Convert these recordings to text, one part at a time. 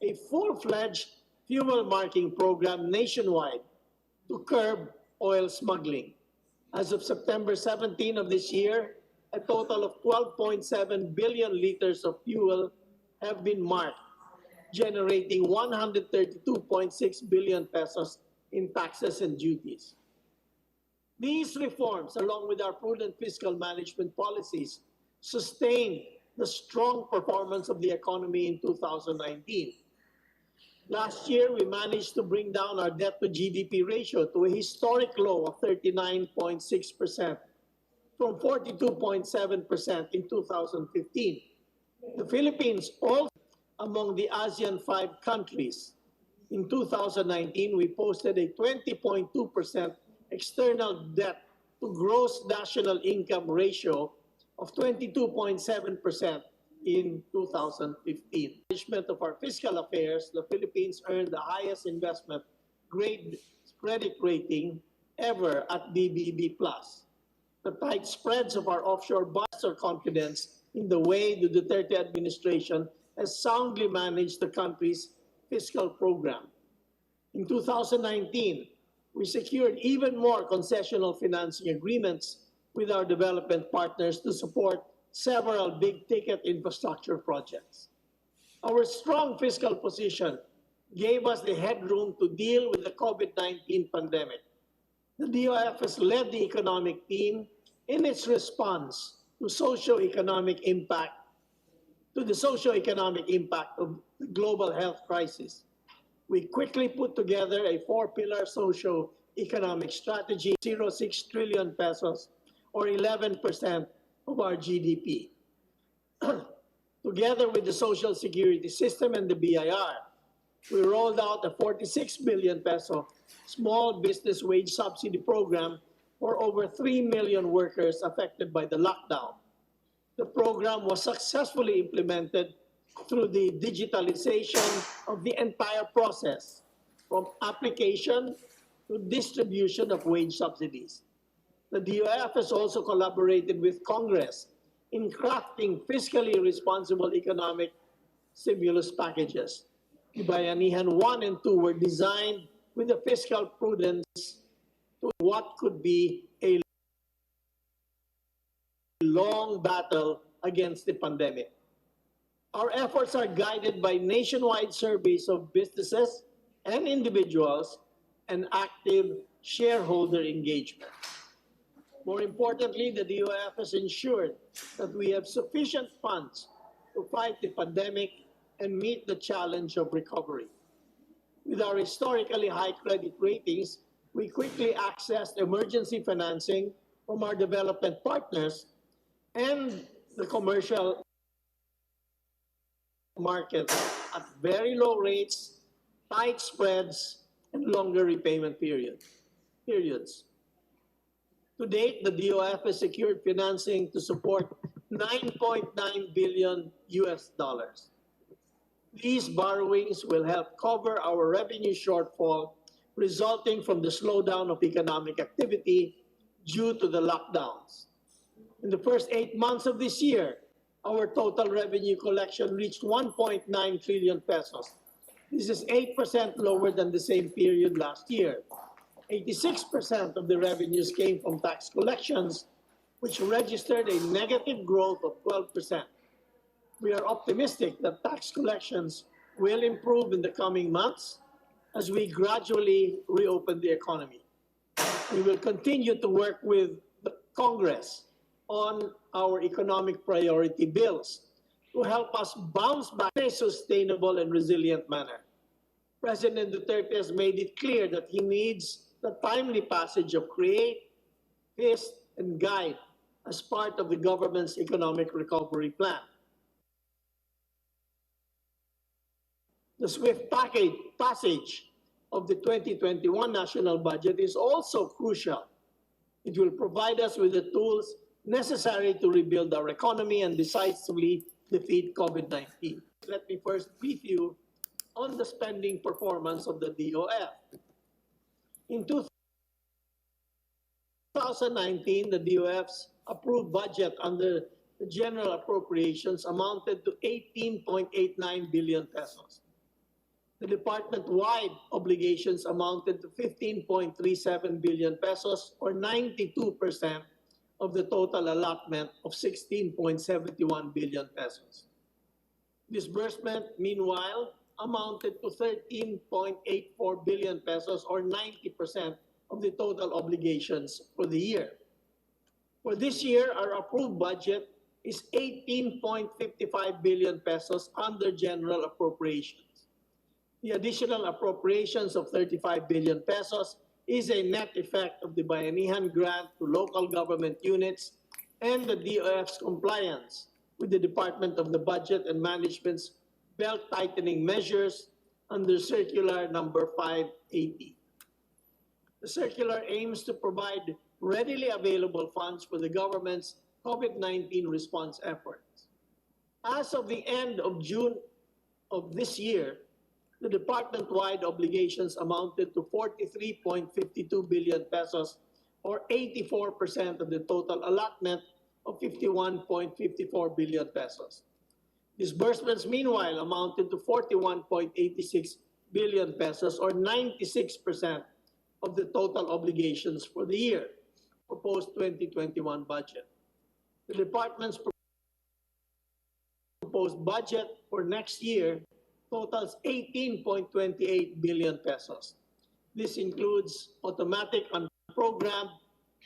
a full-fledged fuel marking program nationwide to curb oil smuggling. As of September 17 of this year, a total of 12.7 billion liters of fuel have been marked, generating 132.6 billion pesos in taxes and duties. These reforms, along with our prudent fiscal management policies, sustained the strong performance of the economy in 2019. Last year, we managed to bring down our debt to GDP ratio to a historic low of 39.6% from 42.7% in 2015. The Philippines also among the ASEAN 5 countries. In 2019, we posted a 20.2% external debt to gross national income ratio of 22.7% in 2015. Management of our fiscal affairs, the Philippines earned the highest investment grade credit rating ever at BBB+. The tight spreads of our offshore bonds are confidence in the way the Duterte administration has soundly managed the country's fiscal program. In 2019, we secured even more concessional financing agreements with our development partners to support several big-ticket infrastructure projects. Our strong fiscal position gave us the headroom to deal with the COVID-19 pandemic. The DOF has led the economic team in its response to the socio-economic impact of the global health crisis. We quickly put together a 4-pillar socio-economic strategy, 0.6 trillion pesos, or 11% of our GDP. Together with the Social Security System and the BIR, we rolled out a 46 billion peso small business wage subsidy program for over 3 million workers affected by the lockdown. The program was successfully implemented through the digitalization of the entire process, from application to distribution of wage subsidies. The DOF has also collaborated with Congress in crafting fiscally responsible economic stimulus packages. The Bayanihan I and II were designed with a fiscal prudence to what could be a long battle against the pandemic. Our efforts are guided by nationwide surveys of businesses and individuals and active shareholder engagement. More importantly, the DOF has ensured that we have sufficient funds to fight the pandemic and meet the challenge of recovery. With our historically high credit ratings, we quickly accessed emergency financing from our development partners and the commercial market at very low rates, tight spreads, and longer repayment periods. To date, the DOF has secured financing to support $9.9 billion. These borrowings will help cover our revenue shortfall resulting from the slowdown of economic activity due to the lockdowns. In the first 8 months of this year, our total revenue collection reached 1.9 trillion pesos. This is 8% lower than the same period last year. 86% of the revenues came from tax collections, which registered a negative growth of 12%. We are optimistic that tax collections will improve in the coming months as we gradually reopen the economy. We will continue to work with the Congress on our economic priority bills to help us bounce back in a sustainable and resilient manner. President Duterte has made it clear that he needs the timely passage of CREATE, FIST, and GUIDE as part of the government's economic recovery plan. The swift passage of the 2021 national budget is also crucial. It will provide us with the tools necessary to rebuild our economy and decisively defeat COVID-19. Let me first brief you on the spending performance of the DOF. In 2019, the DOF's approved budget under the general appropriations amounted to 18.89 billion pesos. The department-wide obligations amounted to 15.37 billion pesos or 92% of the total allotment of 16.71 billion pesos. Disbursement, meanwhile, amounted to 13.84 billion pesos or 90% of the total obligations for the year. For this year, our approved budget is 18.55 billion pesos under general appropriations. The additional appropriations of 35 billion pesos is a net effect of the Bayanihan grant to local government units and the DOF's compliance with the Department of the Budget and Management's belt-tightening measures under Circular Number 580. The circular aims to provide readily available funds for the government's COVID-19 response efforts. As of the end of June of this year, the department-wide obligations amounted to 43.52 billion pesos or 84% of the total allotment of 51.54 billion pesos. Disbursements, meanwhile, amounted to 41.86 billion pesos or 96% of the total obligations for the year, proposed 2021 budget. The department's proposed budget for next year totals 18.28 billion pesos. This includes automatic unprogrammed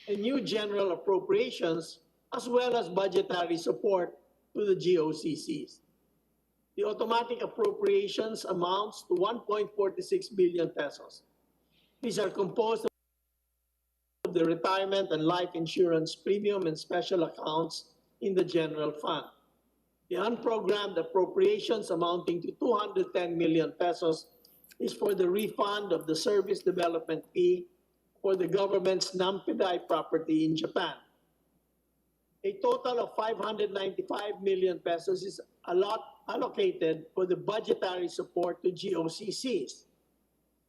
and new general appropriations as well as budgetary support to the GOCCs. The automatic appropriations amounts to 1.46 billion pesos. These are composed of the retirement and life insurance premium and special accounts in the general fund. The unprogrammed appropriations amounting to 210 million pesos is for the refund of the service development fee for the government's Nampidai property in Japan. A total of 595 million pesos is allocated for the budgetary support to GOCCs.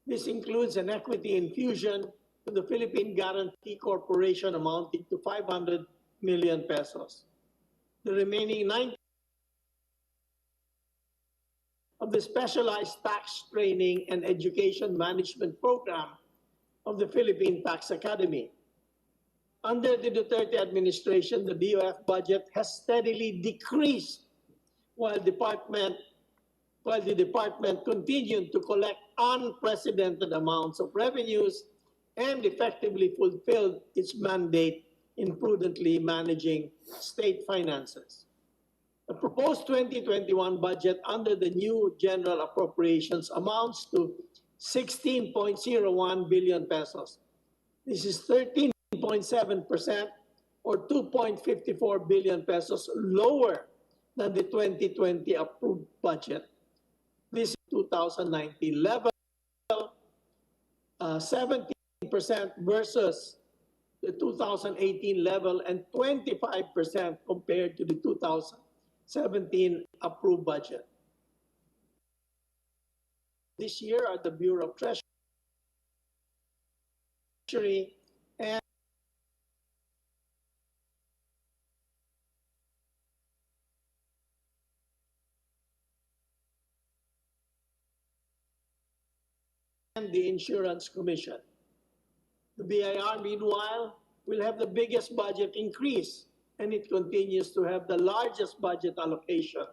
This includes an equity infusion to the Philippine Guarantee Corporation amounting to 500 million pesos. The remaining 90 of the Specialized Tax Training and Education Management Program of the Philippine Tax Academy. Under the Duterte administration, the DOF budget has steadily decreased while the department continued to collect unprecedented amounts of revenues and effectively fulfilled its mandate in prudently managing state finances. The proposed 2021 budget under the new general appropriations amounts to 16.01 billion pesos. This is 13.7% or 2.54 billion pesos lower than the 2020 approved budget. This is 2019 level, 17% versus the 2018 level and 25% compared to the 2017 approved budget. This year are the Bureau of Treasury and the Insurance Commission. The BIR, meanwhile, will have the biggest budget increase, and it continues to have the largest budget allocation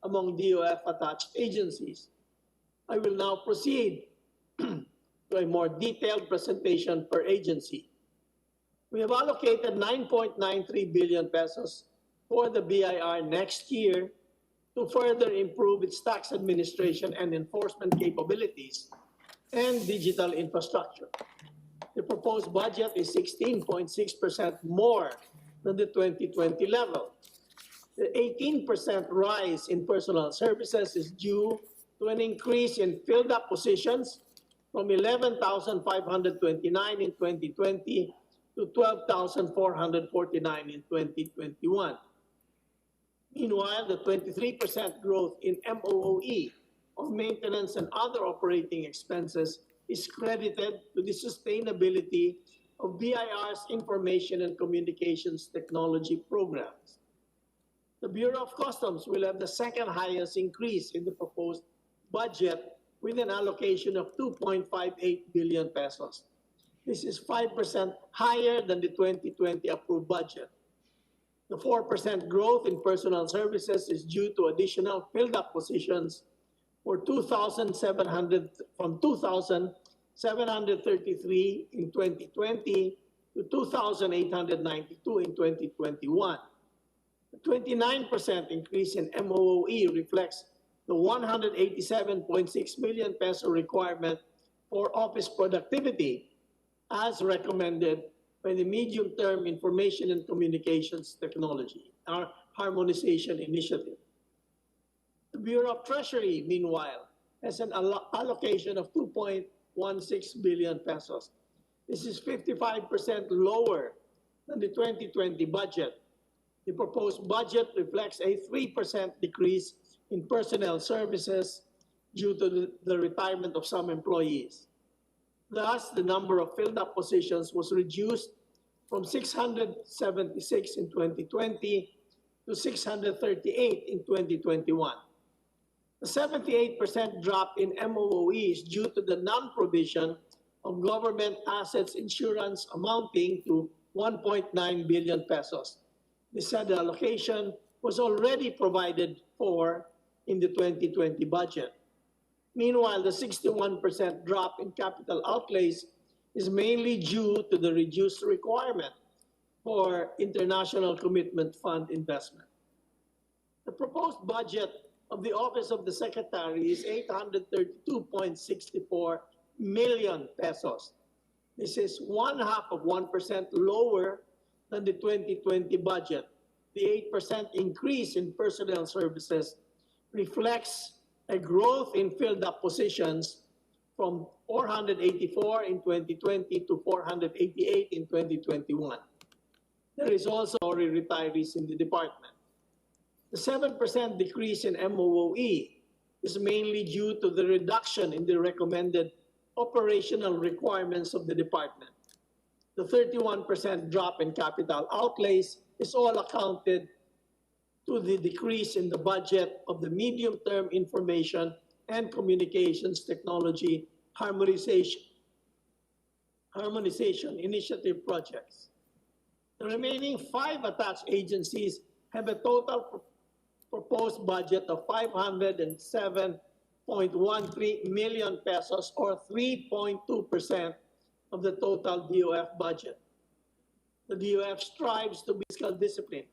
among DOF-attached agencies. I will now proceed to a more detailed presentation per agency. We have allocated 9.93 billion pesos for the BIR next year to further improve its tax administration and enforcement capabilities and digital infrastructure. The proposed budget is 16.6% more than the 2020 level. The 18% rise in personal services is due to an increase in filled-up positions from 11,529 in 2020 to 12,449 in 2021. Meanwhile, the 23% growth in MOOE, or maintenance and other operating expenses, is credited to the sustainability of BIR's information and communications technology programs. The Bureau of Customs will have the second highest increase in the proposed budget with an allocation of 2.58 billion pesos. This is 5% higher than the 2020 approved budget. The 4% growth in personnel services is due to additional filled-up positions for 2,700 from 2,733 in 2020 to 2,892 in 2021. The 29% increase in MOOE reflects the 187.6 million peso requirement for office productivity as recommended by the Medium-Term Information and Communications Technology, our Harmonization Initiative. The Bureau of Treasury, meanwhile, has an allocation of 2.16 billion pesos. This is 55% lower than the 2020 budget. The proposed budget reflects a 3% decrease in personnel services due to the retirement of some employees. Thus, the number of filled-up positions was reduced from 676 in 2020 to 638 in 2021. The 78% drop in MOOE is due to the non-provision of government assets insurance amounting to 1.9 billion pesos. The said allocation was already provided for in the 2020 budget. Meanwhile, the 61% drop in capital outlays is mainly due to the reduced requirement for International Commitment Fund investment. The proposed budget of the Office of the Secretary is 832.64 million pesos. This is 0.5% lower than the 2020 budget. The 8% increase in personnel services reflects a growth in filled-up positions from 484 in 2020 to 488 in 2021. There is also retirees in the department. The 7% decrease in MOOE is mainly due to the reduction in the recommended operational requirements of the department. The 31% drop in capital outlays is all accounted to the decrease in the budget of the Medium-Term Information and Communications Technology Harmonization Initiative projects. The remaining 5 attached agencies have a total proposed budget of 507.13 million pesos or 3.2% of the total DOF budget. The DOF strives to be fiscal discipline.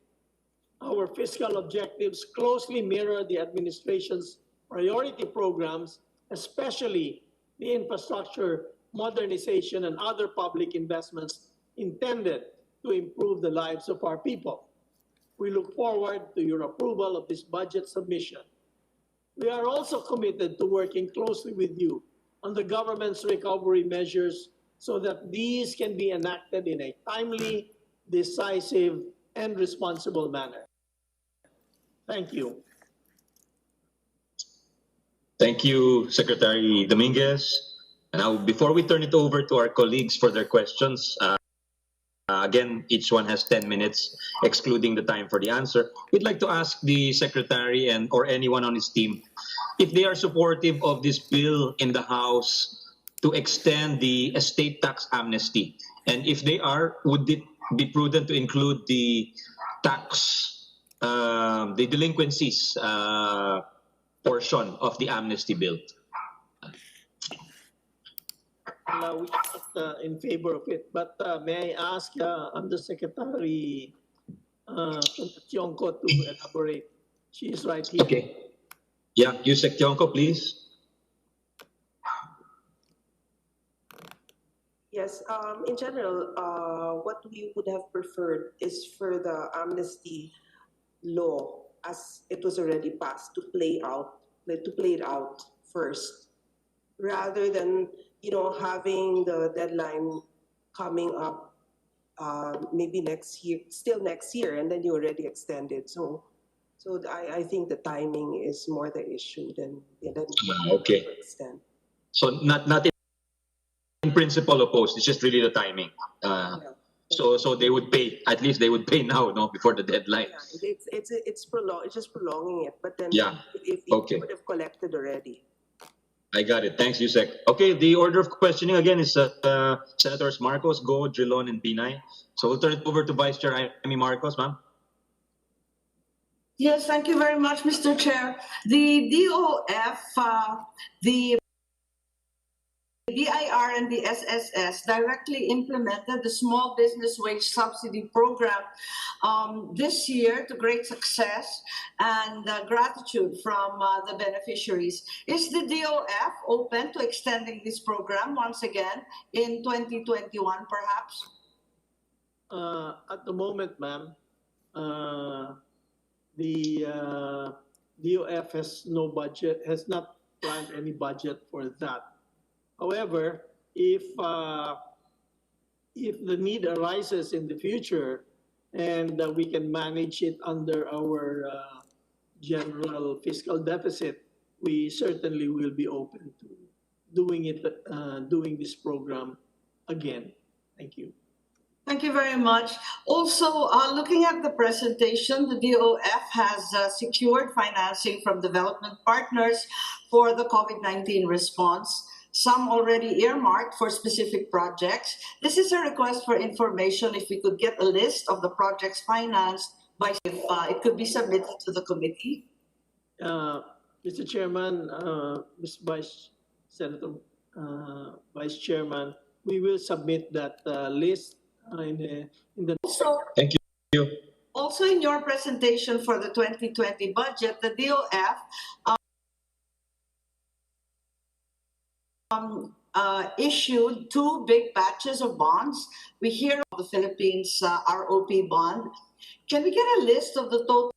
Our fiscal objectives closely mirror the administration's priority programs, especially the infrastructure, modernization, and other public investments intended to improve the lives of our people. We look forward to your approval of this budget submission. We are also committed to working closely with you on the government's recovery measures so that these can be enacted in a timely, decisive, and responsible manner. Thank you. Thank you, Secretary Dominguez. Now, before we turn it over to our colleagues for their questions, again, each one has 10 minutes, excluding the time for the answer. We'd like to ask the Secretary or anyone on his team if they are supportive of this bill in the House to extend the estate tax amnesty. And if they are, would it be prudent to include the the delinquencies portion of the amnesty bill? We are in favor of it, but may I ask Undersecretary Tionco to elaborate? She is right here. Okay. Yeah, Yusek Tionco, please. Yes, in general, what we would have preferred is for the amnesty law, as it was already passed, to play it out first, rather than having the deadline coming up maybe next year, still next year, and then you already extended. So I think the timing is more the issue than okay. Extent. So not in principle opposed. It's just really the timing. Yeah. So they would pay. At least they would pay now, no, before the deadline. Yeah, it's just prolonging it. But then, yeah, if okay, you would have collected already. I got it. Thanks, Yusek. Okay, the order of questioning again is Senators Marcos, Go, Drilon, and Pinay. So we'll turn it over to Vice Chair Amy Marcos, ma'am. Yes, thank you very much, Mr. Chair. The DOF, the BIR and the SSS directly implemented the Small Business Wage Subsidy Program this year to great success and gratitude from the beneficiaries. Is the DOF open to extending this program once again in 2021 perhaps? At the moment, ma'am, the DOF has no budget, has not planned any budget for that. However, if the need arises in the future and we can manage it under our general fiscal deficit, we certainly will be open to doing this program again. Thank you. Thank you very much. Also, looking at the presentation, the DOF has secured financing from development partners for the COVID-19 response, some already earmarked for specific projects. This is a request for information if we could get a list of the projects financed by, if it could be submitted to the committee. Mr. Chairman, Ms. Senator Vice Chairman, we will submit that list in the. Also, Thank you. Also in your presentation for the 2020 budget, the DOF issued 2 big batches of bonds. We hear of the Philippines ROP bond. Can we get a list of the total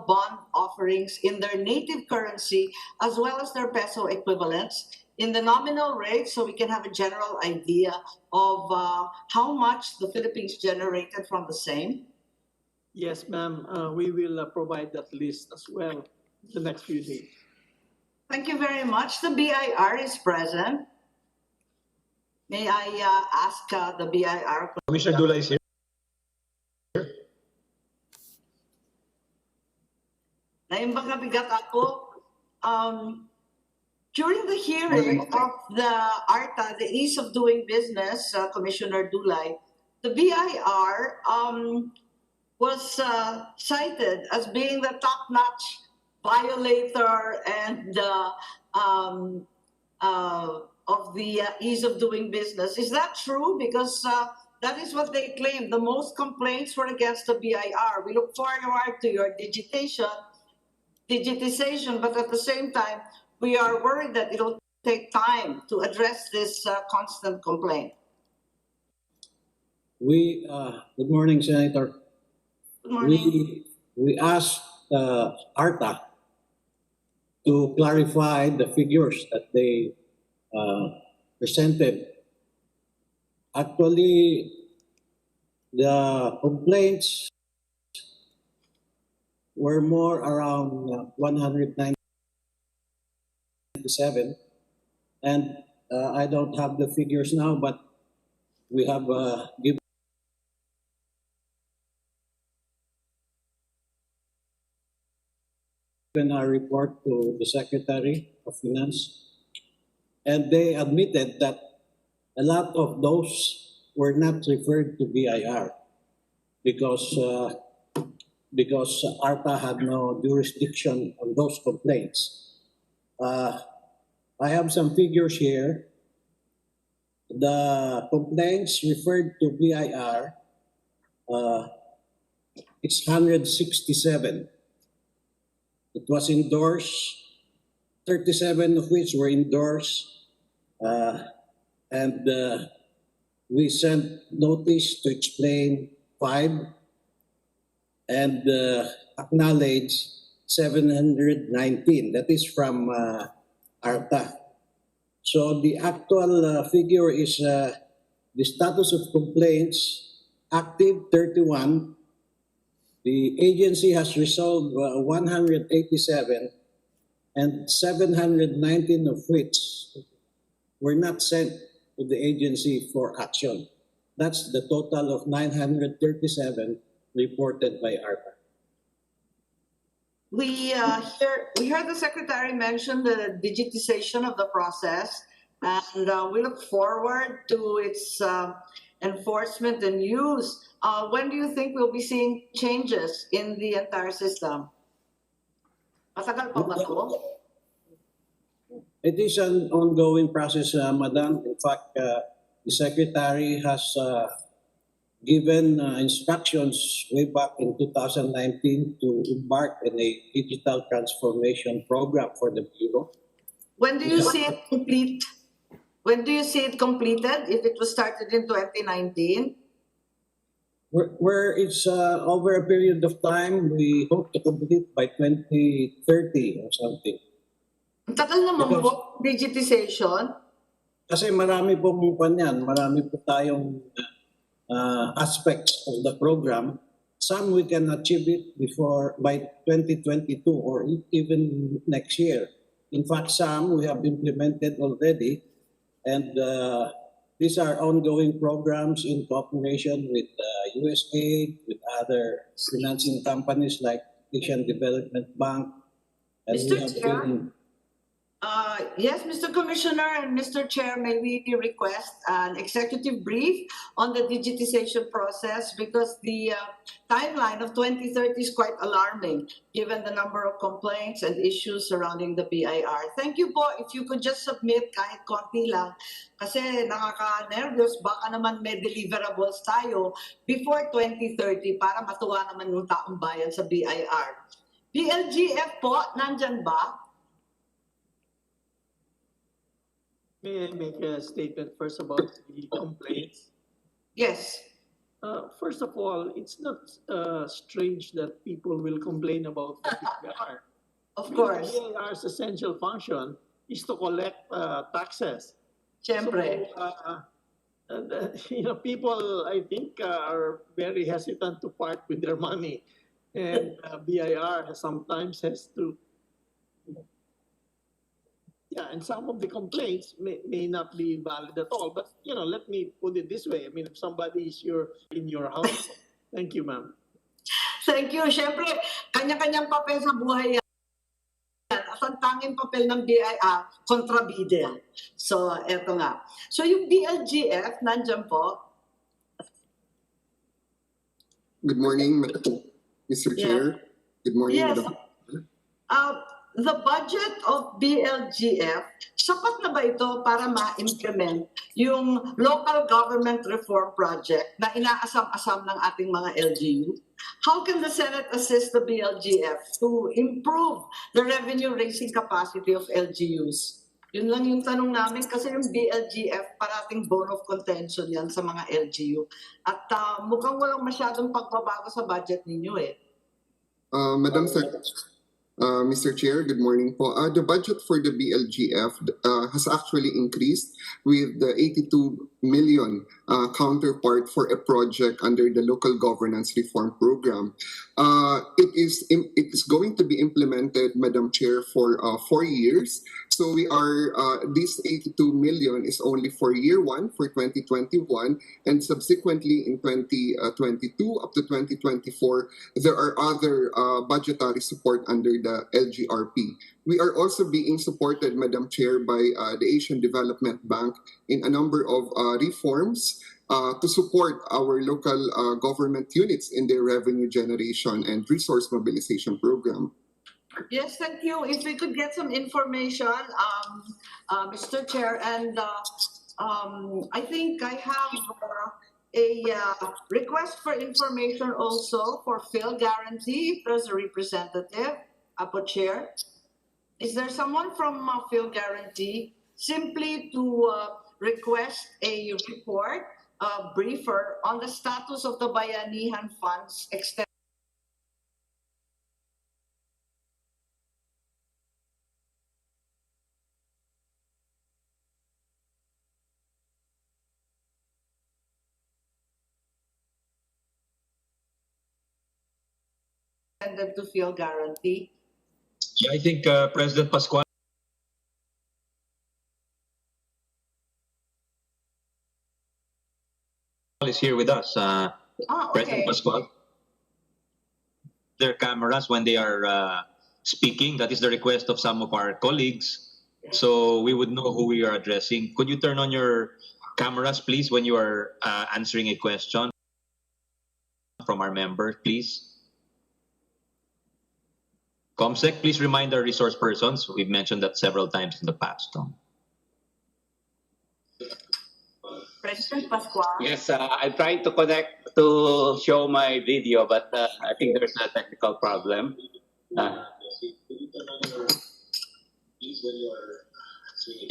bond offerings in their native currency as well as their peso equivalents in the nominal rate so we can have a general idea of how much the Philippines generated from the same? Yes, ma'am. We will provide that list as well in the next few days. Thank you very much. The BIR is present. May I ask the BIR? Commissioner Dula is here. Naimbang nabigat ako. During the hearing of the ARTA, the Ease of Doing Business, Commissioner Dulay, the BIR was cited as being the top-notch violator and of the Ease of Doing Business. Is that true? Because that is what they claim. The most complaints were against the BIR. We look forward to your digitization, but at the same time, we are worried that it'll take time to address this constant complaint. Good morning, Senator. Good morning. We asked ARTA to clarify the figures that they presented. Actually, the complaints were more around 197, and I don't have the figures now, but we have given a report to the Secretary of Finance, and they admitted that a lot of those were not referred to BIR because ARTA had no jurisdiction on those complaints. I have some figures here. The complaints referred to BIR, it's 167. It was endorsed, 37 of which were endorsed, and we sent notice to explain 5 and acknowledged 719. That is from ARTA. So the actual figure is the status of complaints, active 31. The agency has resolved 187 and 719 of which were not sent to the agency for action. That's the total of 937 reported by ARTA. We heard the Secretary mention the digitization of the process, and we look forward to its enforcement and use. When do you think we'll be seeing changes in the entire system? Matagal pa ba to? It is an ongoing process, Madam. In fact, the Secretary has given instructions way back in 2019 to embark in a digital transformation program for the Bureau. When do you see it complete? When do you see it completed? If it was started in 2019? Where it's over a period of time, we hope to complete by 2030 or something. Ang tagal naman po, digitization. Kasi marami pong kanyan, marami po tayong aspects of the program. Some we can achieve it by 2022 or even next year. In fact, some we have implemented already, and these are ongoing programs in cooperation with USAID, with other financing companies like Asian Development Bank. And Mr. Chair? Yes, Mr. Commissioner and Mr. Chair, may we request an executive brief on the digitization process, because the timeline of 2030 is quite alarming given the number of complaints and issues surrounding the BIR. Thank you po. If you could just submit kahit konti lang, kasi nakaka-nervous, baka naman may deliverables tayo before 2030 para matuwa naman yung taong bayan sa BIR. BLGF po, nandyan ba? May I make a statement first about the complaints? Yes. First of all, it's not strange that people will complain about the BIR. Of course. The BIR's essential function is to collect taxes. Siyempre. So, people, I think, are very hesitant to part with their money. And BIR sometimes has to... Yeah, and some of the complaints may not be valid at all. But, let me put it this way. I mean, if somebody is in your house, thank you, ma'am. Thank you. Siyempre, kanya-kanyang papel sa buhay yan. At ang tanging papel ng BIR, kontrabida. So, eto nga. So, yung BLGF, nandyan po. Good morning, Mr. Chair. Good morning, Yes. Madam. The budget of BLGF, sapat na ba ito para ma-implement yung local government reform project na inaasam-asam ng ating mga LGU? How can the Senate assist the BLGF to improve the revenue-raising capacity of LGUs? Yun lang yung tanong namin, kasi yung BLGF parating bone of contention yan sa mga LGU. At mukhang walang masyadong pagbabago sa budget ninyo eh. Madam Secretary, Mr. Chair, good morning po. The budget for the BLGF has actually increased with the 82 million counterpart for a project under the local governance reform program. It is going to be implemented, Madam Chair, for 4 years. So this 82 million is only for year 1 for 2021, and subsequently in 2022 up to 2024, there are other budgetary support under the LGRP. We are also being supported, Madam Chair, by the Asian Development Bank in a number of reforms to support our local government units in their revenue generation and resource mobilization program. Yes, thank you. If we could get some information, Mr. Chair, and I think I have a request for information also for Phil Guarantee. If there's a representative, Apo Chair. Is there someone from Phil Guarantee? Simply to request a report, a briefer on the status of the Bayanihan funds extended to Phil Guarantee. Yeah, I think President Pascual is here with us. President Okay. Pascual, their cameras when they are speaking. That is the request of some of our colleagues. So we would know who we are addressing. Could you turn on your cameras, please, when you are answering a question from our member, please? Comsec, please remind our resource persons. We've mentioned that several times in the past. President Pascual. Yes, I'm trying to connect to show my video, but I think there's a technical problem.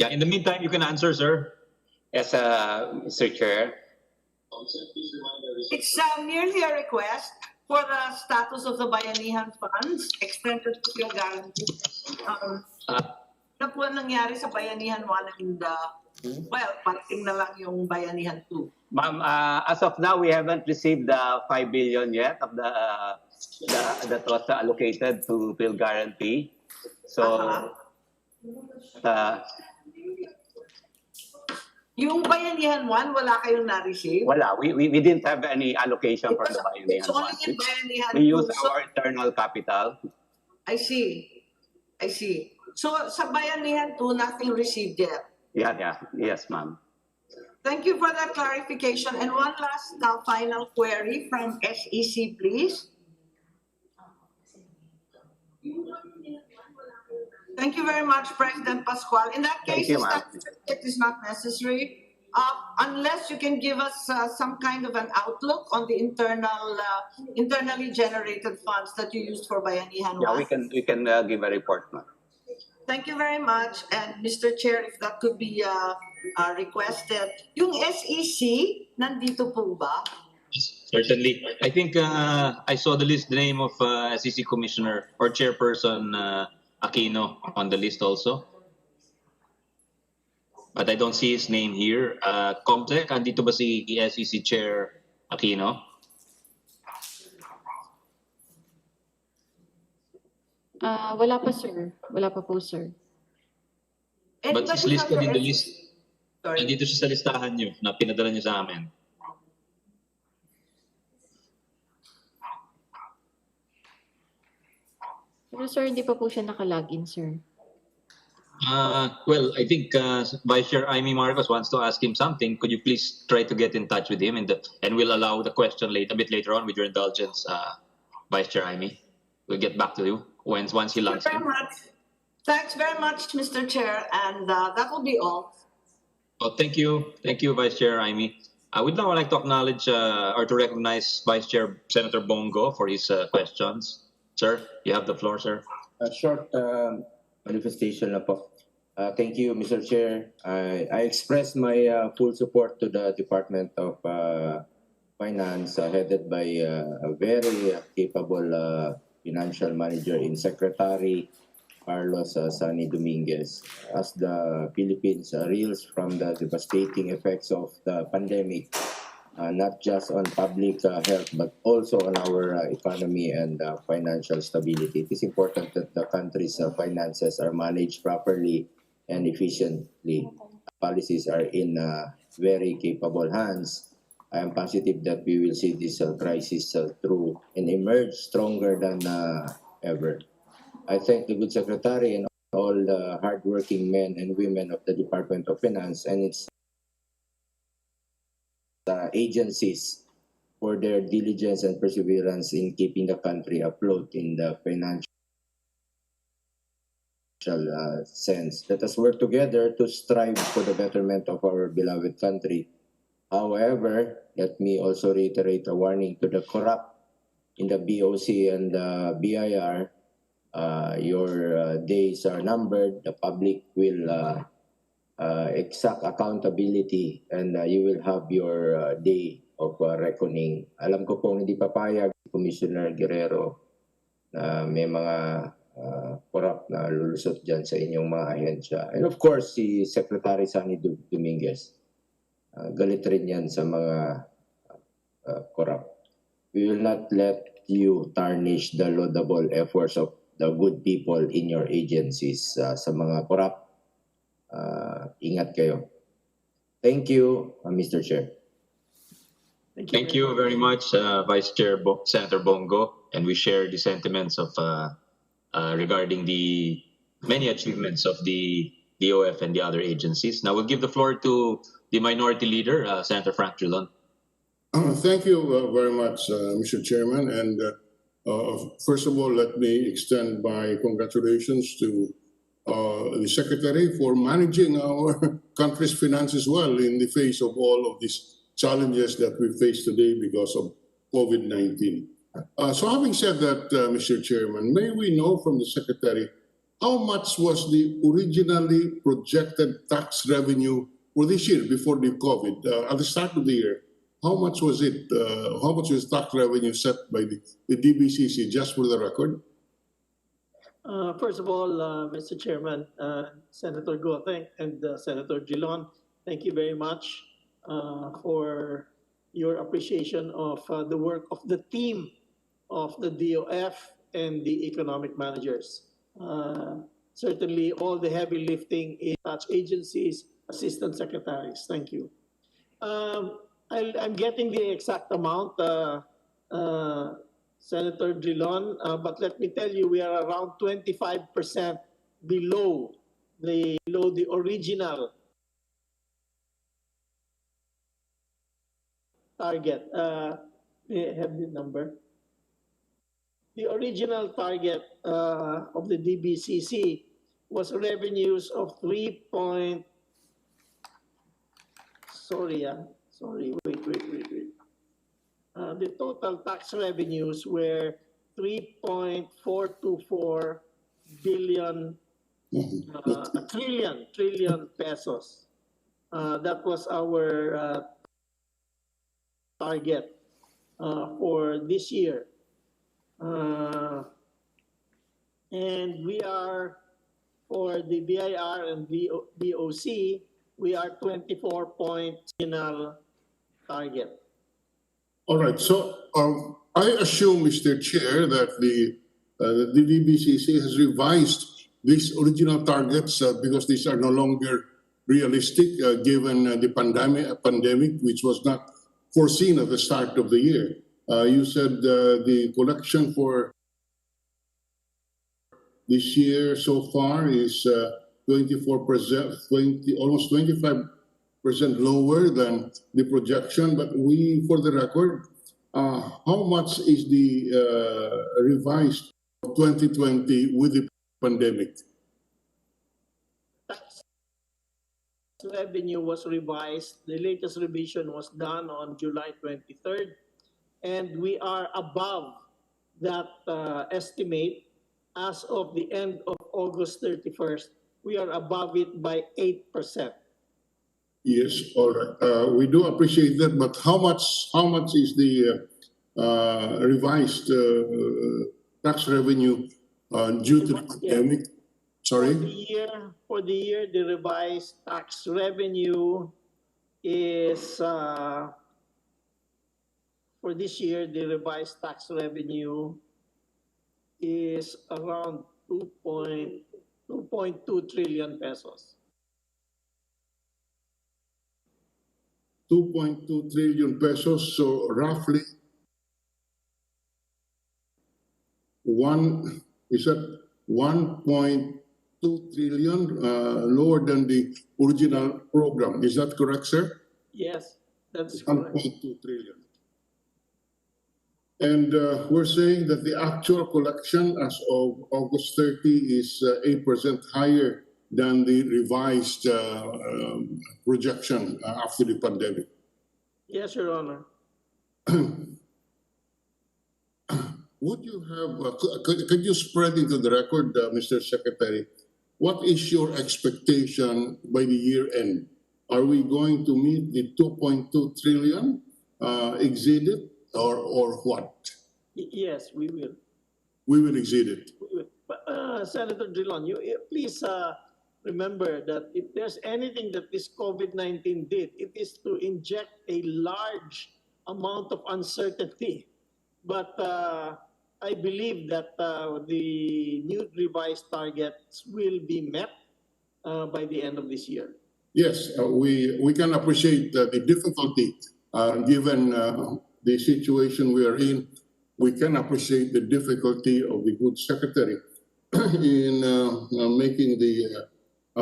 Yeah, in the meantime, you can answer, sir. Yes, Mr. Chair. It's merely a request for the status of the Bayanihan funds, extended fiscal guarantee. Ano po ang nangyari sa Bayanihan 1 and well, parating na lang yung Bayanihan 2. Ma'am, as of now, we haven't received the 5 billion yet of the that was allocated to bill guarantee. So, Yung Bayanihan 1, wala kayong na-receive? wala. We didn't have any allocation from the Bayanihan It's only 1. in Bayanihan 2. We use our internal capital. I see. I see. So sa Bayanihan 2, nothing received yet. Yeah. Yes, ma'am. Thank you for that clarification. And one last final query from SEC, please. Thank you very much, President Pascual. In that case, Thank you, the ma'am. certificate is not necessary, unless you can give us some kind of an outlook on the internally generated funds that you used for Bayanihan 1. Yeah, we can give a report, ma'am. Thank you very much. And Mr. Chair, if that could be requested. Yung SEC, nandito po ba? Certainly. I think I saw the name of SEC Commissioner or Chairperson Aquino on the list also. But I don't see his name here. Comsec, andito ba si SEC Chair Aquino? Wala pa, sir. Wala pa po, sir. But he's Anybody listed from in the the list. Sorry. Nandito siya sa listahan nyo na pinadala nyo sa amin. Pero sir, hindi pa po siya nakalagin, sir. Well, I think Vice Chair Amy Marcos wants to ask him something. Could you please try to get in touch with him, and we'll allow the question a bit later on with your indulgence, Vice Chair Amy. We'll get back to you once he logs in. Thanks very much, Mr. Chair, and that will be all. Oh, thank you, Vice Chair Amy. I would now like to acknowledge or to recognize Vice Chair Senator Bongo for his questions. Sir, you have the floor, sir. A short manifestation na po. Thank you, Mr. Chair. I express my full support to the Department of Finance, headed by a very capable financial manager in Secretary Carlos Sani Dominguez. As the Philippines reels from the devastating effects of the pandemic, not just on public health, but also on our economy and financial stability. It is important that the country's finances are managed properly and efficiently. Policies are in very capable hands. I am positive that we will see this crisis through and emerge stronger than ever. I thank the good secretary and all the hardworking men and women of the Department of Finance and its agencies for their diligence and perseverance in keeping the country afloat in the financial sense. Let us work together to strive for the betterment of our beloved country. However, let me also reiterate a warning to the corrupt in the BOC and the BIR. Your days are numbered. The public will exact accountability and you will have your day of reckoning. Alam ko pong hindi papayag Commissioner Guerrero na may mga corrupt na lulusot dyan sa inyong mga ahensya. And of course, si Secretary Sani Dominguez. Galit rin yan sa mga corrupt. We will not let you tarnish the laudable efforts of the good people in your agencies. Sa mga corrupt, ingat kayo. Thank you, Mr. Chair. Thank you very much, Vice Chair Senator Bongo, and we share the sentiments of regarding the many achievements of the DOF and the other agencies. Now we'll give the floor to the Minority Leader, Senator Frank Drilon. Thank you very much, Mr. Chairman. And first of all, let me extend my congratulations to the Secretary for managing our country's finances well in the face of all of these challenges that we face today because of COVID-19. So having said that, Mr. Chairman, may we know from the Secretary how much was the originally projected tax revenue for this year before the COVID? At the start of the year, how much was it? How much was tax revenue set by the DBCC, just for the record? First of all, Mr. Chairman, Senator Gotheng and Senator Drilon, thank you very much for your appreciation of the work of the team of the DOF and the economic managers. Certainly all the heavy lifting in such agencies, assistant secretaries. Thank you. I'm getting the exact amount, Senator Drilon, but let me tell you, we are around 25% below the original target. May I have the number? The original target of the DBCC was revenues of wait, the total tax revenues were 3.424 billion, trillion pesos. That was our target for this year. And we are, for the BIR and BOC, we are 24 point target. All right. So I assume, Mr. Chair, that the DBCC has revised these original targets because these are no longer realistic given the pandemic, which was not foreseen at the start of the year. You said the collection for this year so far is 24%, almost 25% lower than the projection. But we, for the record, how much is the revised 2020 with the pandemic? Tax revenue was revised. The latest revision was done on July 23rd, and we are above that estimate as of the end of August 31st. We are above it by 8%. Yes, all right. We do appreciate that, but how much is the revised tax revenue due to the pandemic? Sorry? For the year, the revised tax revenue is, for this year, the revised tax revenue is around 2.2 trillion pesos. 2.2 trillion pesos, so roughly is that 1.2 trillion lower than the original program. Is that correct, sir? Yes, that's correct. 1.2 trillion. And we're saying that the actual collection as of August 30 is 8% higher than the revised projection after the pandemic. Yes, Your Honor. Would you have, could you spread into the record, Mr. Secretary, what is your expectation by the year end? Are we going to meet the 2.2 trillion, exceed it, or what? Yes, we will. We will exceed it. We will. But, Senator Drilon, you please remember that if there's anything that this COVID-19 did, it is to inject a large amount of uncertainty. But I believe that the new revised targets will be met by the end of this year. Yes, we can appreciate the difficulty given the situation we are in. We can appreciate the difficulty of the good secretary. in making the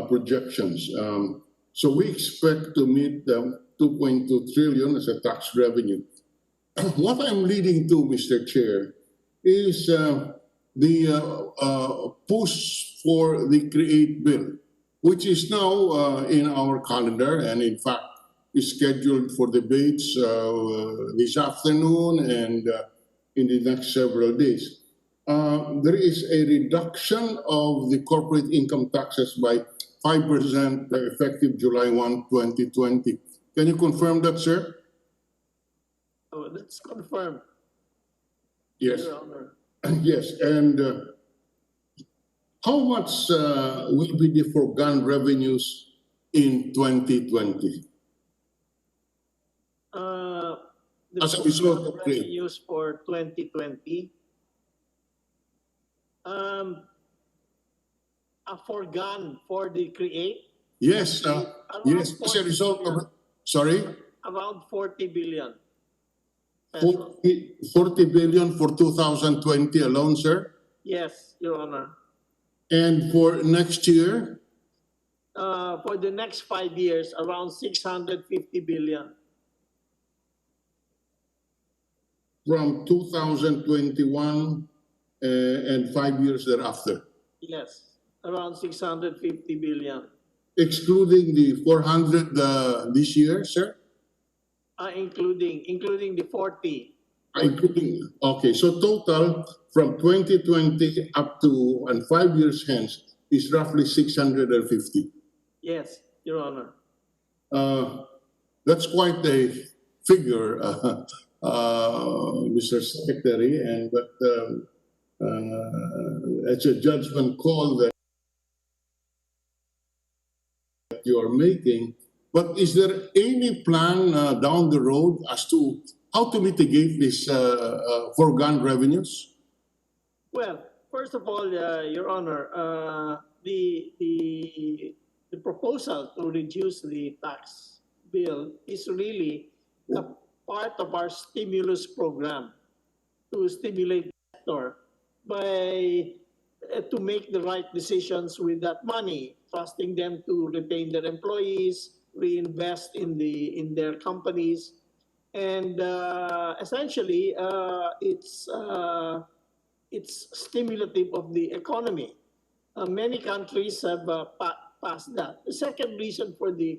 projections. So we expect to meet the 2.2 trillion as a tax revenue. What I'm leading to, Mr. Chair, is the push for the Create Bill, which is now in our calendar and in fact is scheduled for debates this afternoon and in the next several days. There is a reduction of the corporate income taxes by 5% effective July 1, 2020. Can you confirm that, sir? Oh, that's confirmed, Yes. Your Honor. Yes, and how much will be the foregone revenues in 2020? The As a result of trade. revenues for 2020, a foregone for the Create, Yes, yes, as a 40 result billion. of, sorry, Around 40 billion pesos. 40 billion for 2020 alone, sir? Yes, Your Honor. And for next year, For the next 5 years, around 650 billion. from 2021 and 5 years thereafter, Yes, around 650 billion. excluding the 400 this year, sir? Including the 40. Including, okay, so total from 2020 up to and 5 years hence is roughly 650. Yes, Your Honor. That's quite a figure, Mr. Secretary, and but it's a judgment call that you are making. But is there any plan down the road as to how to mitigate this foregone revenues? Well, first of all, Your Honor, the proposal to reduce the tax bill is really a part of our stimulus program to stimulate the sector by to make the right decisions with that money, trusting them to retain their employees, reinvest in their companies, and essentially it's stimulative of the economy. Many countries have passed that. The second reason for the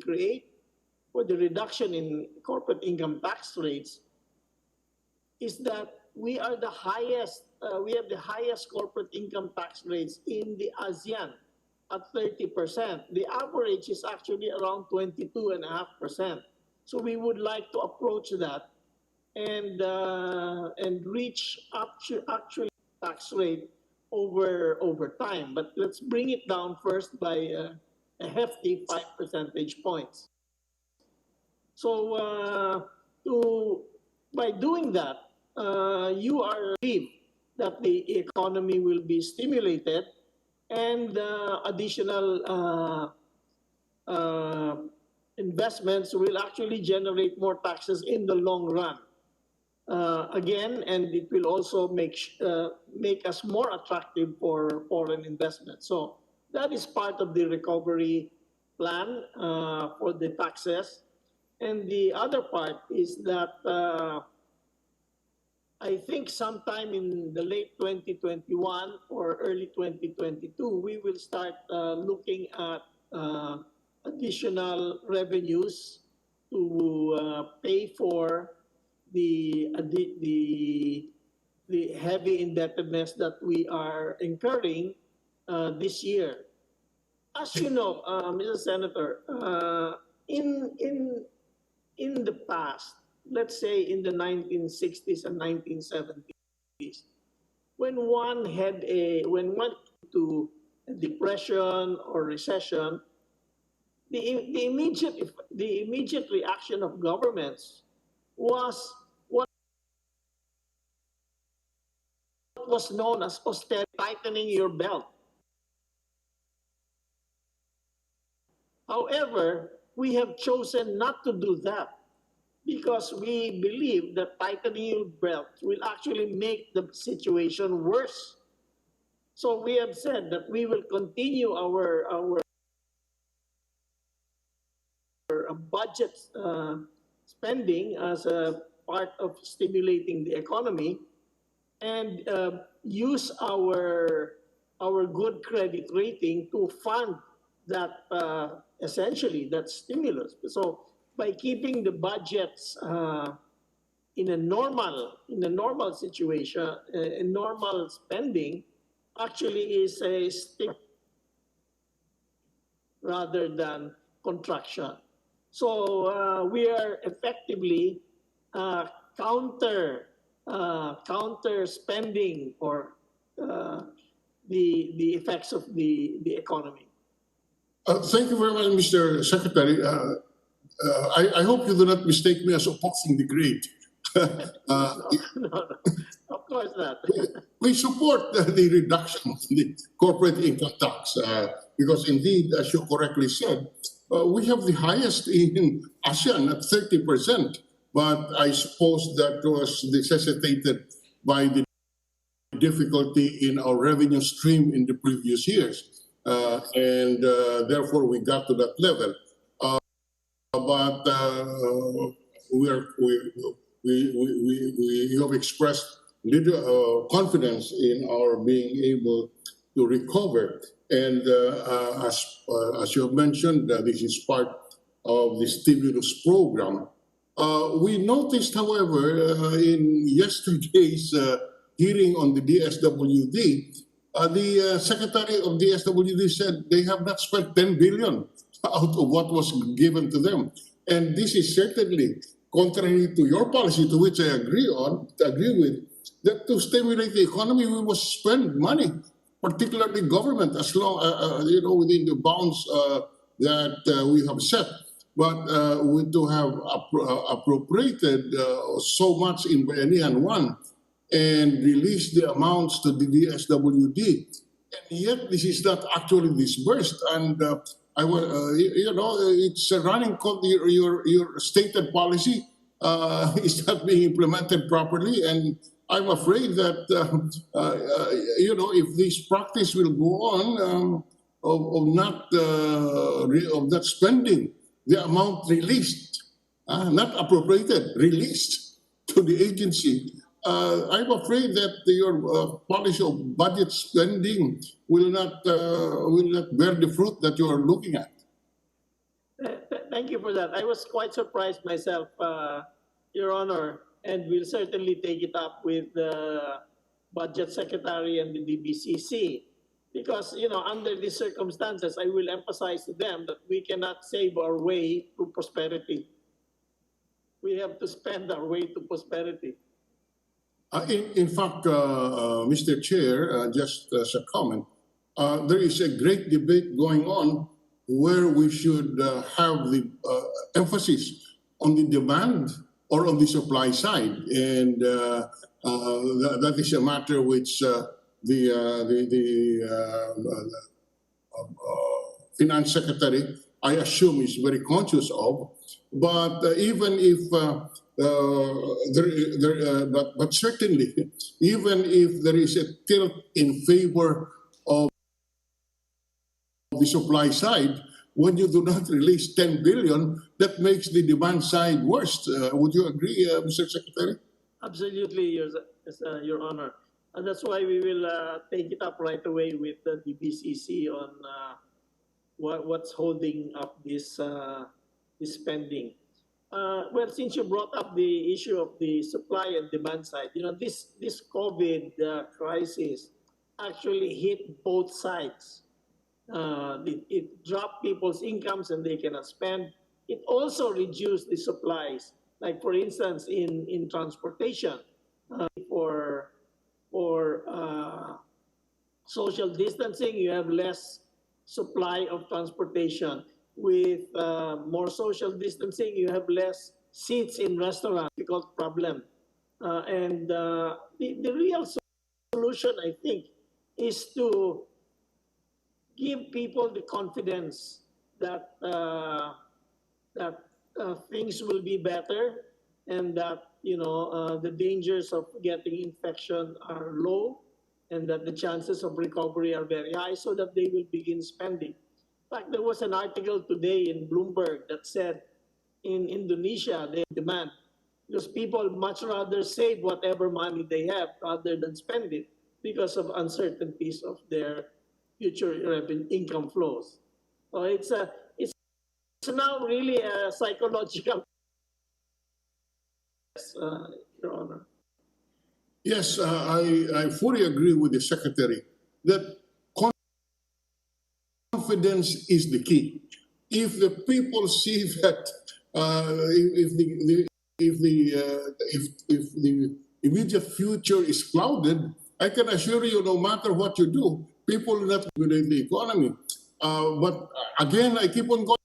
reduction in corporate income tax rates is that we are the highest. We have the highest corporate income tax rates in the ASEAN at 30%. The average is actually around 22.5%. So we would like to approach that and reach actually tax rate over time. But let's bring it down first by a hefty 5 percentage points. So by doing that, you are relieved that the economy will be stimulated and additional investments will actually generate more taxes in the long run. Again, and it will also make us more attractive for foreign investment. So that is part of the recovery plan for the taxes. And the other part is that I think sometime in the late 2021 or early 2022, we will start looking at additional revenues to pay for the heavy indebtedness that we are incurring this year. As you know, Mr. Senator, in the past, let's say in the 1960s and 1970s, when one to a depression or recession, the immediate reaction of governments was what was known as austerity, tightening your belt. However, we have chosen not to do that because we believe that tightening your belt will actually make the situation worse. So we have said that we will continue our budget spending as a part of stimulating the economy, and use our good credit rating to fund that essentially that stimulus. So by keeping the budgets in a normal situation, in normal spending, actually is a stick rather than contraction. So we are effectively uh, counter counter spending or the effects of the economy. Thank you very much, Mr. Secretary. I hope you do not mistake me as opposing the great. No, of course not. We support the reduction of the corporate income tax because indeed, as you correctly said, we have the highest in ASEAN at 30%, but I suppose that was necessitated by the difficulty in our revenue stream in the previous years. And therefore we got to that level. But we, are, we have expressed little confidence in our being able to recover. And as you have mentioned, this is part of the stimulus program. We noticed, however, in yesterday's hearing on the DSWD, the Secretary of DSWD said they have not spent 10 billion out of what was given to them. And this is certainly contrary to your policy, to which I agree with, that to stimulate the economy, we must spend money, particularly government, as long, within the bounds that we have set. But we to have appropriated so much in Bayanihan I and release the amounts to the DSWD, and yet this is not actually disbursed. And it's a running your stated policy is not being implemented properly, and I'm afraid that if this practice will go on of not spending the amount released, not appropriated, released to the agency. I'm afraid that your policy of budget spending will not bear the fruit that you are looking at. Thank you for that. I was quite surprised myself, Your Honor, and we'll certainly take it up with the Budget Secretary and the DBCC. Because, under these circumstances, I will emphasize to them that we cannot save our way to prosperity. We have to spend our way to prosperity. In fact, Mr. Chair, just as a comment, there is a great debate going on where we should have the emphasis on the demand or on the supply side, and that is a matter which the Finance Secretary, I assume, is very conscious of. But even if, but certainly, even if there is a tilt in favor of the supply side, when you do not release 10 billion, that makes the demand side worse. Would you agree, Mr. Secretary? Absolutely, Your Honor. And that's why we will take it up right away with the DBCC on what's holding up this spending. Well, since you brought up the issue of the supply and demand side, this COVID crisis actually hit both sides. It dropped people's incomes and they cannot spend. It also reduced the supplies. Like for instance, in transportation, for social distancing, you have less supply of transportation. With more social distancing, you have less seats in restaurants. Difficult problem. And the real solution, I think, is to give people the confidence that things will be better, and that the dangers of getting infection are low, and that the chances of recovery are very high so that they will begin spending. In fact, there was an article today in Bloomberg that said in Indonesia they demand because people much rather save whatever money they have rather than spend it because of uncertainties of their future income flows. So it's now really a psychological, Your Honor. Yes, I fully agree with the Secretary that confidence is the key. If the people see that if the immediate future is clouded, I can assure you, no matter what you do, people will not regulate the economy. But again, I keep on going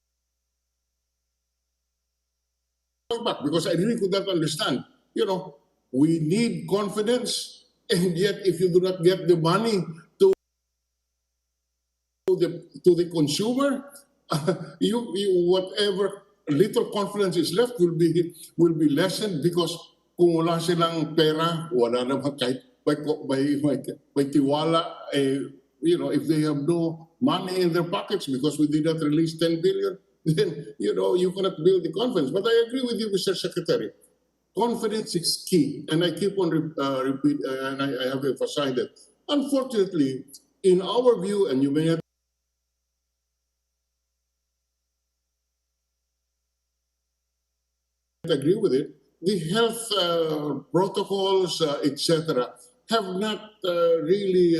back because I really could not understand. You know, we need confidence, and yet if you do not get the money to the consumer, you whatever little confidence is left will be lessened because kung wala silang pera, wala naman kahit by tiwala, you know, if they have no money in their pockets because we did not release 10 billion, then, you know, you cannot build the confidence. But I agree with you, Mr. Secretary. Confidence is key, and I keep on repeat, and I have emphasized it. Unfortunately, in our view, and you may not agree with it, the health protocols, etc., have not really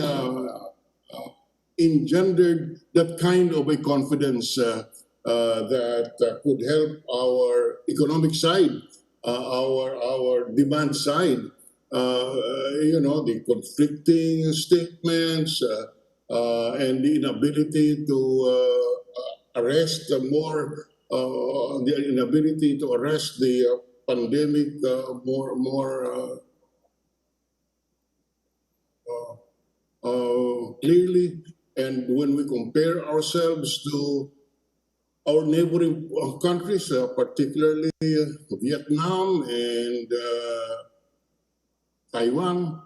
engendered that kind of a confidence that could help our economic side, our demand side. You know, the conflicting statements and the inability to arrest the inability to arrest the pandemic more clearly. And when we compare ourselves to our neighboring countries, particularly Vietnam and Taiwan,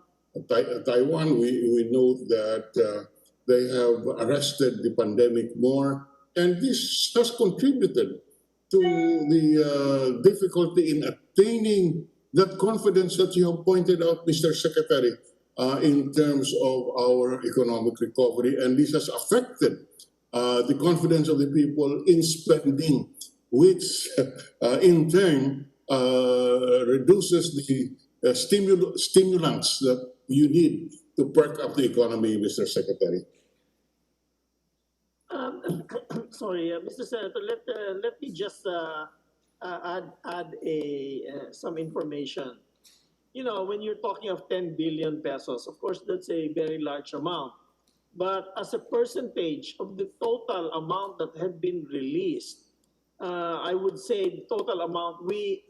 we know that they have arrested the pandemic more, and this has contributed to the difficulty in attaining that confidence that you have pointed out, Mr. Secretary, in terms of our economic recovery, and this has affected the confidence of the people in spending, which in turn reduces the stimulants that you need to perk up the economy, Mr. Secretary. Sorry, Mr. Senator, let me just add some information. You know, when you're talking of 10 billion pesos, of course, that's a very large amount. But as a percentage of the total amount that had been released, I would say the total amount the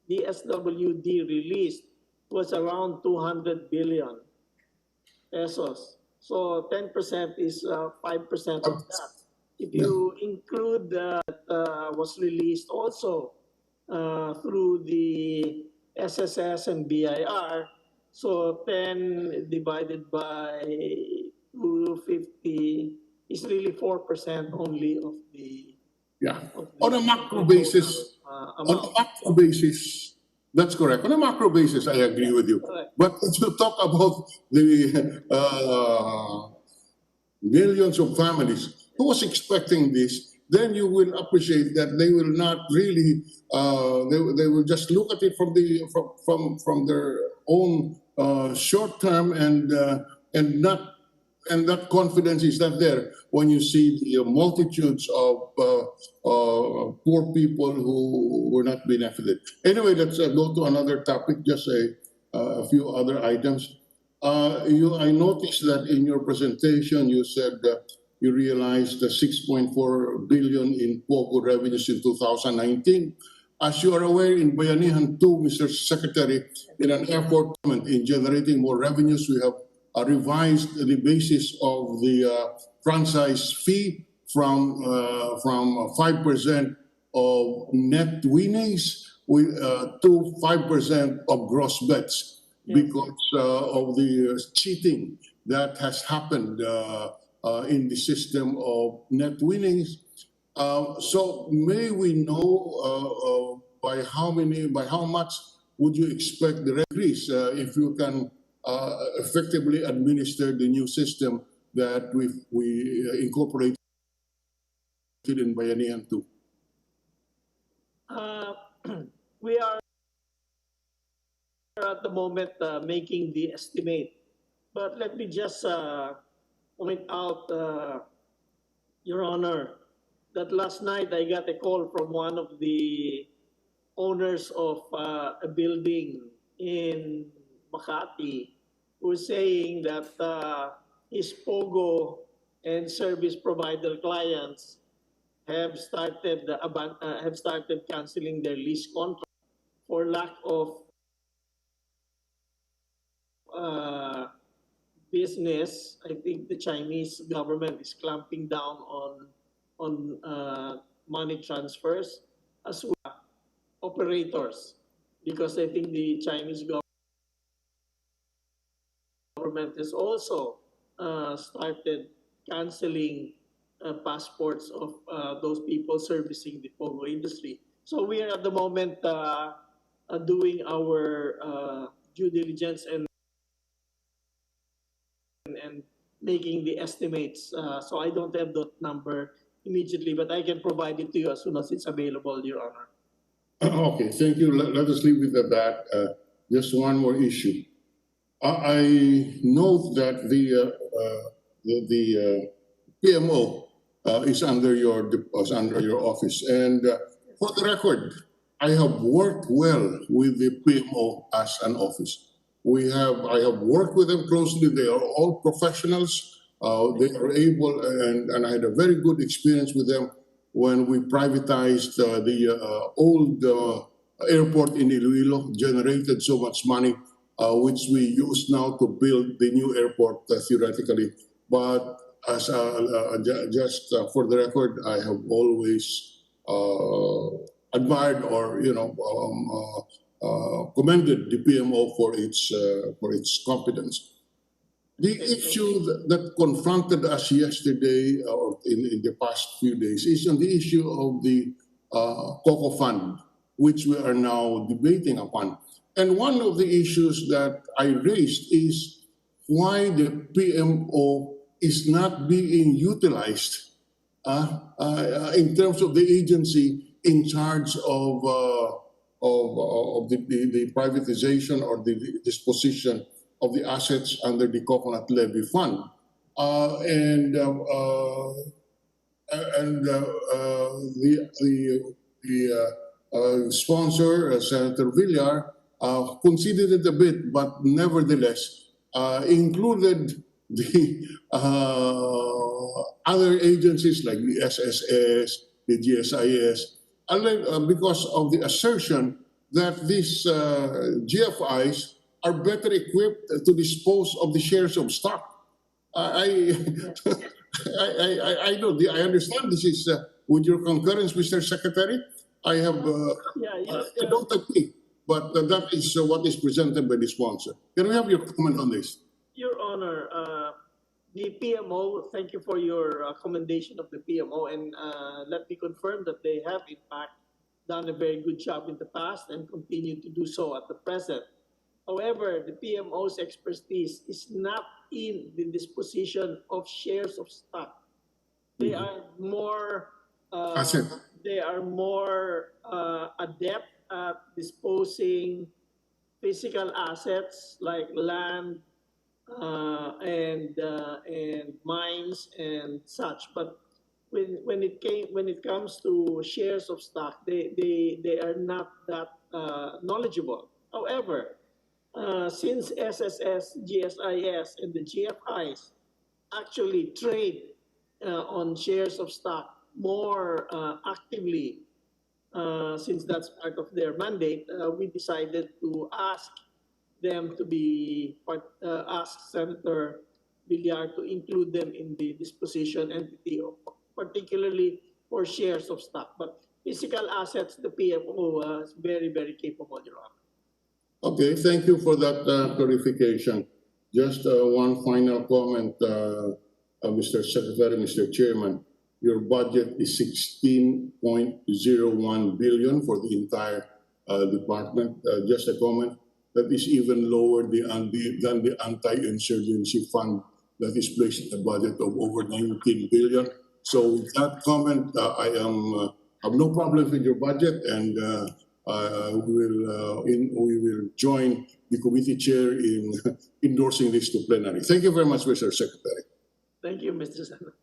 SWD released was around 200 billion pesos. So 10% is 5% of that. If you include that was released also through the SSS and BIR, so 10 divided by 250 is really 4% only of the On a macro basis, that's correct. On a macro basis, I agree with you. Correct. But if you talk about the millions of families who was expecting this, then you will appreciate that they will not really. They will just look at it from their own short term and not. And that confidence is not there when you see the multitudes of poor people who were not benefited. Anyway, let's go to another topic, just a few other items. I noticed that in your presentation you said you realized the 6.4 billion in POGO revenues in 2019. As you are aware, in Bayanihan II, Mr. Secretary, in an effort in generating more revenues, we have revised the basis of the franchise fee from 5% of net winnings to 5% of gross bets. because of the cheating that has happened in the system of net winnings. So may we know by how much would you expect the increase if you can effectively administer the new system that we incorporated in Bayanihan II? We are at the moment making the estimate. But let me just point out, Your Honor, that last night I got a call from one of the owners of a building in Makati who is saying that his POGO and service provider clients have started canceling their lease contract for lack of business. I think the Chinese government is clamping down on money transfers as well operators, because I think the Chinese government has also started canceling passports of those people servicing the POGO industry. So we are at the moment doing our due diligence and making the estimates. So I don't have that number immediately, but I can provide it to you as soon as it's available, Your Honor. Okay, thank you. Let us leave it at that. Just one more issue. I note that the PMO is under your office, and for the record, I have worked well with the PMO as an office. I have worked with them closely. They are all professionals. They are able, and I had a very good experience with them when we privatized the old airport in Iloilo, generated so much money, which we use now to build the new airport theoretically. But as just for the record, I have always admired or commended the PMO for its competence. The issue that confronted us yesterday or in the past few days is on the issue of the COCO fund, which we are now debating upon. And one of the issues that I raised is why the PMO is not being utilized in terms of the agency in charge of the privatization or the disposition of the assets under the Coconut Levy Fund. The sponsor, Senator Villar, considered it a bit, but nevertheless included the other agencies like the SSS, the GSIS, because of the assertion that these GFIs are better equipped to dispose of the shares of stock. I know. I understand this is with your concurrence, Mr. Secretary. I don't agree, but that is what is presented by the sponsor. Can we have your comment on this? Your Honor, the PMO, thank you for your commendation of the PMO, and let me confirm that they have in fact done a very good job in the past and continue to do so at the present. However, the PMO's expertise is not in the disposition of shares of stock. They are more adept at disposing physical assets like land and mines and such. But when it comes to shares of stock, they are not that knowledgeable. However, since SSS, GSIS, and the GFIs actually trade on shares of stock more actively, since that's part of their mandate, we decided to ask them to ask Senator Villar to include them in the disposition entity, particularly for shares of stock. But physical assets, the PMO is very, very capable, Your Honor. Okay, thank you for that clarification. Just one final comment, Mr. Secretary, Mr. Chairman. Your budget is 16.01 billion for the entire department. Just a comment, that is even lower than the anti-insurgency fund that is placed in a budget of over 19 billion. So with that comment, I have no problems with your budget, and we will join the committee chair in endorsing this to plenary. Thank you very much, Mr. Secretary. Thank you, Mr. Senator.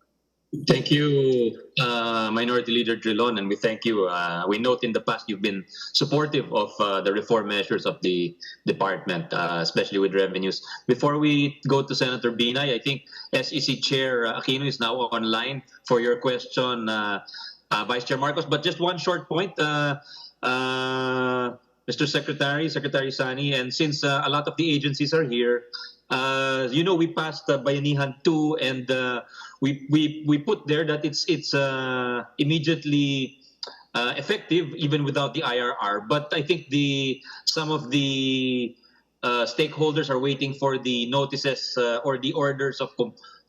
Thank you, Minority Leader Drilon, and we thank you. We note in the past you've been supportive of the reform measures of the department, especially with revenues. Before we go to Senator Binay, I think SEC Chair Aquino is now online for your question, Vice Chair Marcos. But just one short point, Mr. Secretary, Secretary Sani, and since a lot of the agencies are here, you know, we passed Bayanihan II, and we put there that it's immediately effective even without the IRR. But I think some of the stakeholders are waiting for the notices or the orders of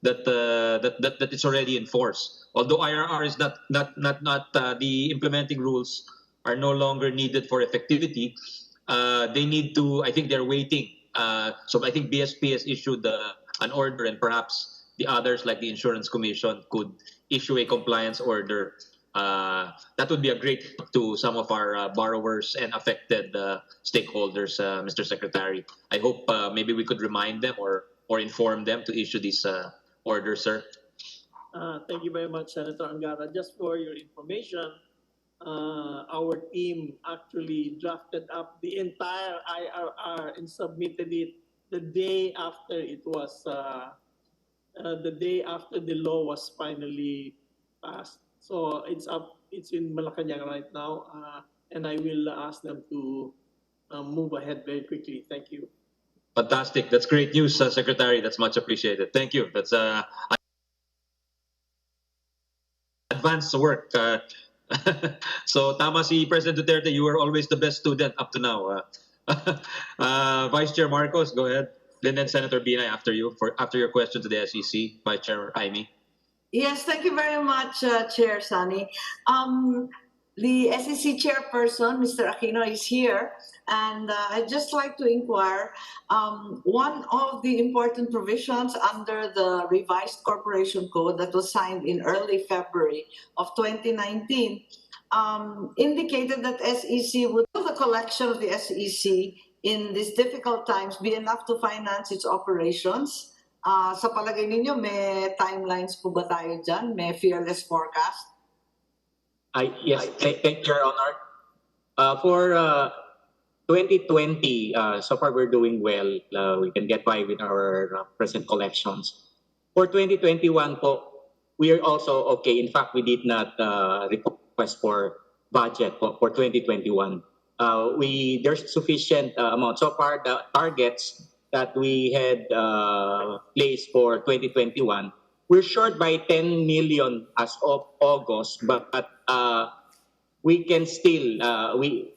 that it's already enforced. Although IRR is not the implementing rules are no longer needed for effectivity. They need to. I think they're waiting. So I think BSP has issued an order, and perhaps the others, like the Insurance Commission, could issue a compliance order. That would be a great help to some of our borrowers and affected stakeholders, Mr. Secretary. I hope maybe we could remind them or inform them to issue these orders, sir. Thank you very much, Senator Angara. Just for your information, our team actually drafted up the entire IRR and submitted it the day after it was the law was finally passed. So it's in Malacanang right now, and I will ask them to move ahead very quickly. Thank you. Fantastic. That's great news, Secretary. That's much appreciated. Thank you. That's advanced work. So tama si President Duterte, you were always the best student up to now. Vice Chair Marcos, go ahead. Then Senator Binay after you after your question to the SEC, Vice Chair Jaime. Yes, thank you very much, Chair Sani. The SEC chairperson, Mr. Aquino, is here, and I'd just like to inquire, one of the important provisions under the revised corporation code that was signed in early February of 2019 indicated that SEC would the collection of the SEC in these difficult times be enough to finance its operations. Sa palagay ninyo, may timelines po ba tayo dyan? May fearless forecast? Yes, thank you, Your Honor. For 2020, so far we're doing well. We can get by with our present collections. For 2021 po, we are also okay. In fact, we did not request for budget for 2021. There's sufficient amount. So far, the targets that we had placed for 2021, we're short by 10 million as of August, but we can still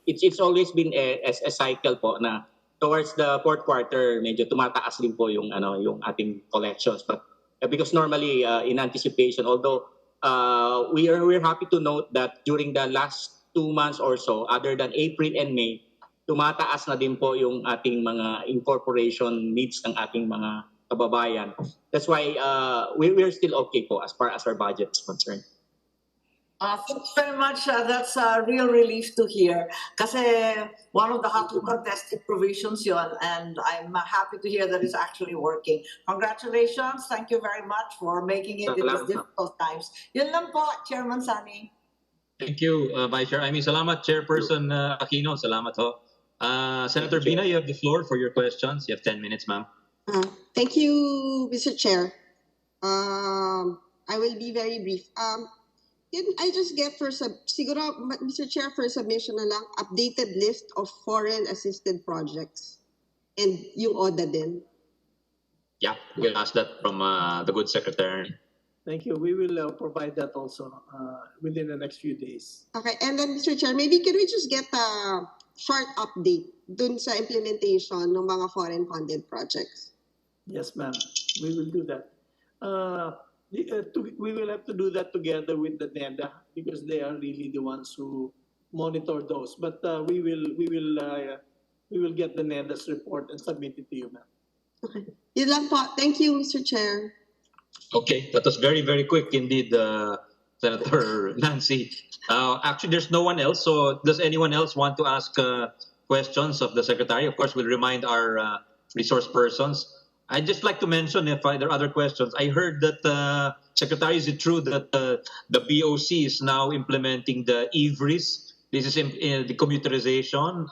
it's always been a cycle po na towards the fourth quarter medyo tumataas din po yung yung ating collections, but because normally in anticipation, although we're happy to note that during the last 2 months or so, other than April and May, tumataas na din po yung ating mga incorporation needs ng ating mga kababayan. That's why we're still okay po as far as our budget is concerned. Thanks very much. That's a real relief to hear. Kasi one of the hotly contested provisions yon, and I'm happy to hear that it's actually working. Congratulations. Thank you very much for making it in these difficult times. Yun lang po, Chairman Sani. Thank you, Vice Chair. I mean, salamat, Chairperson Aquino. Salamat ho. Senator Bina, you have the floor for your questions. You have 10 minutes, ma'am. Thank you, Mr. Chair. I will be very brief. Can I just get siguro, Mr. Chair, for submission na lang, updated list of foreign assisted projects and yung ODA din? Yeah, we'll ask that from the good secretary. Thank you. We will provide that also within the next few days. Okay, and then Mr. Chair, maybe can we just get a short update dun sa implementation ng mga foreign funded projects? Yes, ma'am. We will do that. We will have to do that together with the NEDA because they are really the ones who monitor those. But we will get the NEDA's report and submit it to you, ma'am. Okay. Yun lang po. Thank you, Mr. Chair. Okay, that was very, very quick indeed, Senator Nancy. Actually, there's no one else. So does anyone else want to ask questions of the Secretary? Of course, we'll remind our resource persons. I'd just like to mention, if there are other questions, I heard that, Secretary, is it true that the BOC is now implementing the EVRIS? This is the computerization.